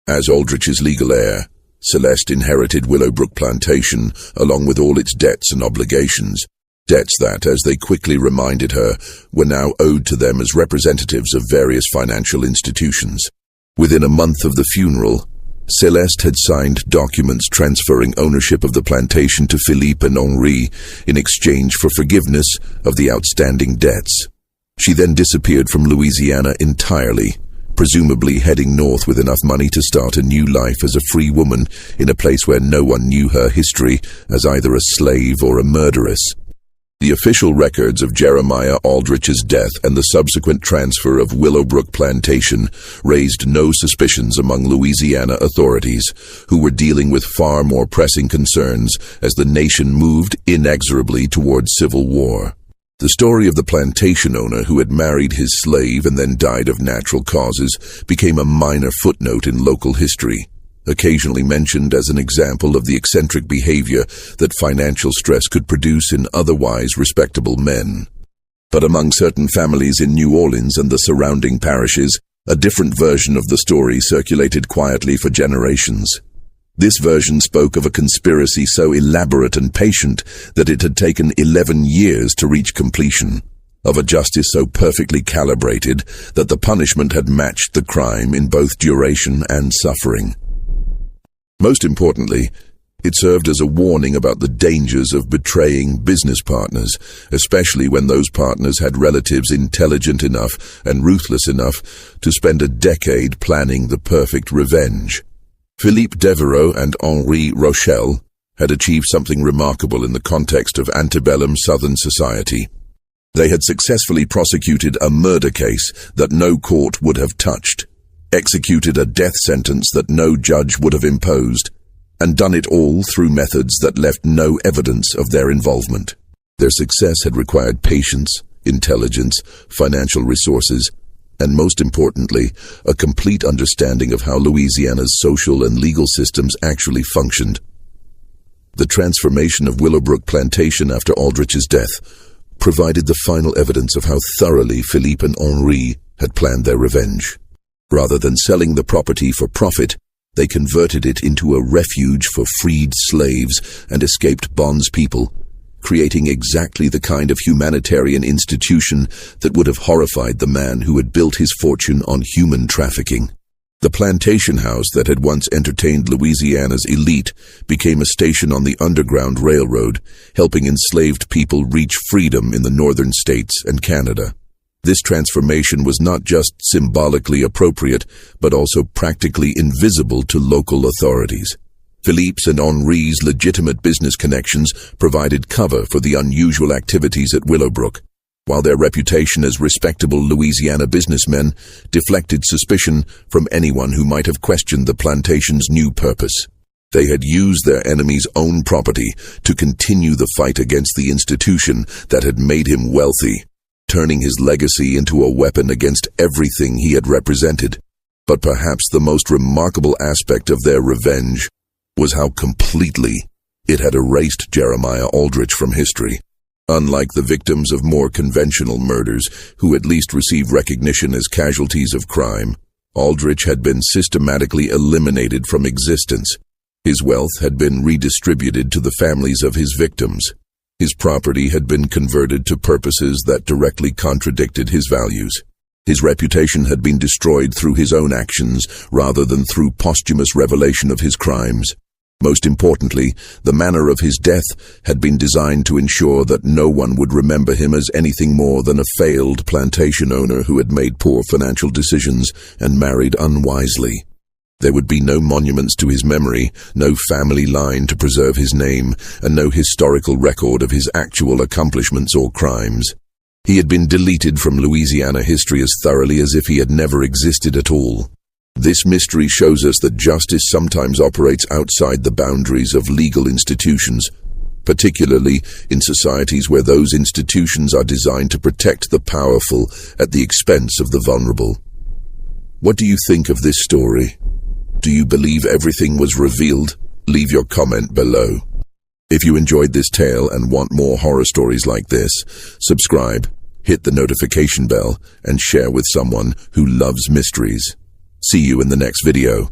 As Aldrich's legal heir, Celeste inherited Willowbrook Plantation, along with all its debts and obligations, debts that, as they quickly reminded her, were now owed to them as representatives of various financial institutions. Within a month of the funeral, Celeste had signed documents transferring ownership of the plantation to Philippe and Henri in exchange for forgiveness of the outstanding debts. She then disappeared from Louisiana entirely, presumably heading north with enough money to start a new life as a free woman in a place where no one knew her history as either a slave or a murderess. The official records of Jeremiah Aldrich's death and the subsequent transfer of Willowbrook Plantation raised no suspicions among Louisiana authorities, who were dealing with far more pressing concerns as the nation moved inexorably towards civil war. The story of the plantation owner who had married his slave and then died of natural causes became a minor footnote in local history, occasionally mentioned as an example of the eccentric behavior that financial stress could produce in otherwise respectable men. But among certain families in New Orleans and the surrounding parishes, a different version of the story circulated quietly for generations. This version spoke of a conspiracy so elaborate and patient that it had taken 11 years to reach completion, of a justice so perfectly calibrated that the punishment had matched the crime in both duration and suffering. Most importantly, it served as a warning about the dangers of betraying business partners, especially when those partners had relatives intelligent enough and ruthless enough to spend a decade planning the perfect revenge. Philippe Devereaux and Henri Rochelle had achieved something remarkable in the context of antebellum Southern society. They had successfully prosecuted a murder case that no court would have touched, executed a death sentence that no judge would have imposed, and done it all through methods that left no evidence of their involvement. Their success had required patience, intelligence, financial resources, and most importantly, a complete understanding of how Louisiana's social and legal systems actually functioned. The transformation of Willowbrook Plantation after Aldrich's death provided the final evidence of how thoroughly Philippe and Henri had planned their revenge. Rather than selling the property for profit, they converted it into a refuge for freed slaves and escaped bondspeople, creating exactly the kind of humanitarian institution that would have horrified the man who had built his fortune on human trafficking. The plantation house that had once entertained Louisiana's elite became a station on the Underground Railroad, helping enslaved people reach freedom in the northern states and Canada. This transformation was not just symbolically appropriate, but also practically invisible to local authorities. Philippe's and Henri's legitimate business connections provided cover for the unusual activities at Willowbrook, while their reputation as respectable Louisiana businessmen deflected suspicion from anyone who might have questioned the plantation's new purpose. They had used their enemy's own property to continue the fight against the institution that had made him wealthy, turning his legacy into a weapon against everything he had represented. But perhaps the most remarkable aspect of their revenge was how completely it had erased Jeremiah Aldrich from history. Unlike the victims of more conventional murders, who at least received recognition as casualties of crime, Aldrich had been systematically eliminated from existence. His wealth had been redistributed to the families of his victims. His property had been converted to purposes that directly contradicted his values. His reputation had been destroyed through his own actions rather than through posthumous revelation of his crimes. Most importantly, the manner of his death had been designed to ensure that no one would remember him as anything more than a failed plantation owner who had made poor financial decisions and married unwisely. There would be no monuments to his memory, no family line to preserve his name, and no historical record of his actual accomplishments or crimes. He had been deleted from Louisiana history as thoroughly as if he had never existed at all. This mystery shows us that justice sometimes operates outside the boundaries of legal institutions, particularly in societies where those institutions are designed to protect the powerful at the expense of the vulnerable. What do you think of this story? Do you believe everything was revealed? Leave your comment below. If you enjoyed this tale and want more horror stories like this, subscribe, hit the notification bell, and share with someone who loves mysteries. See you in the next video.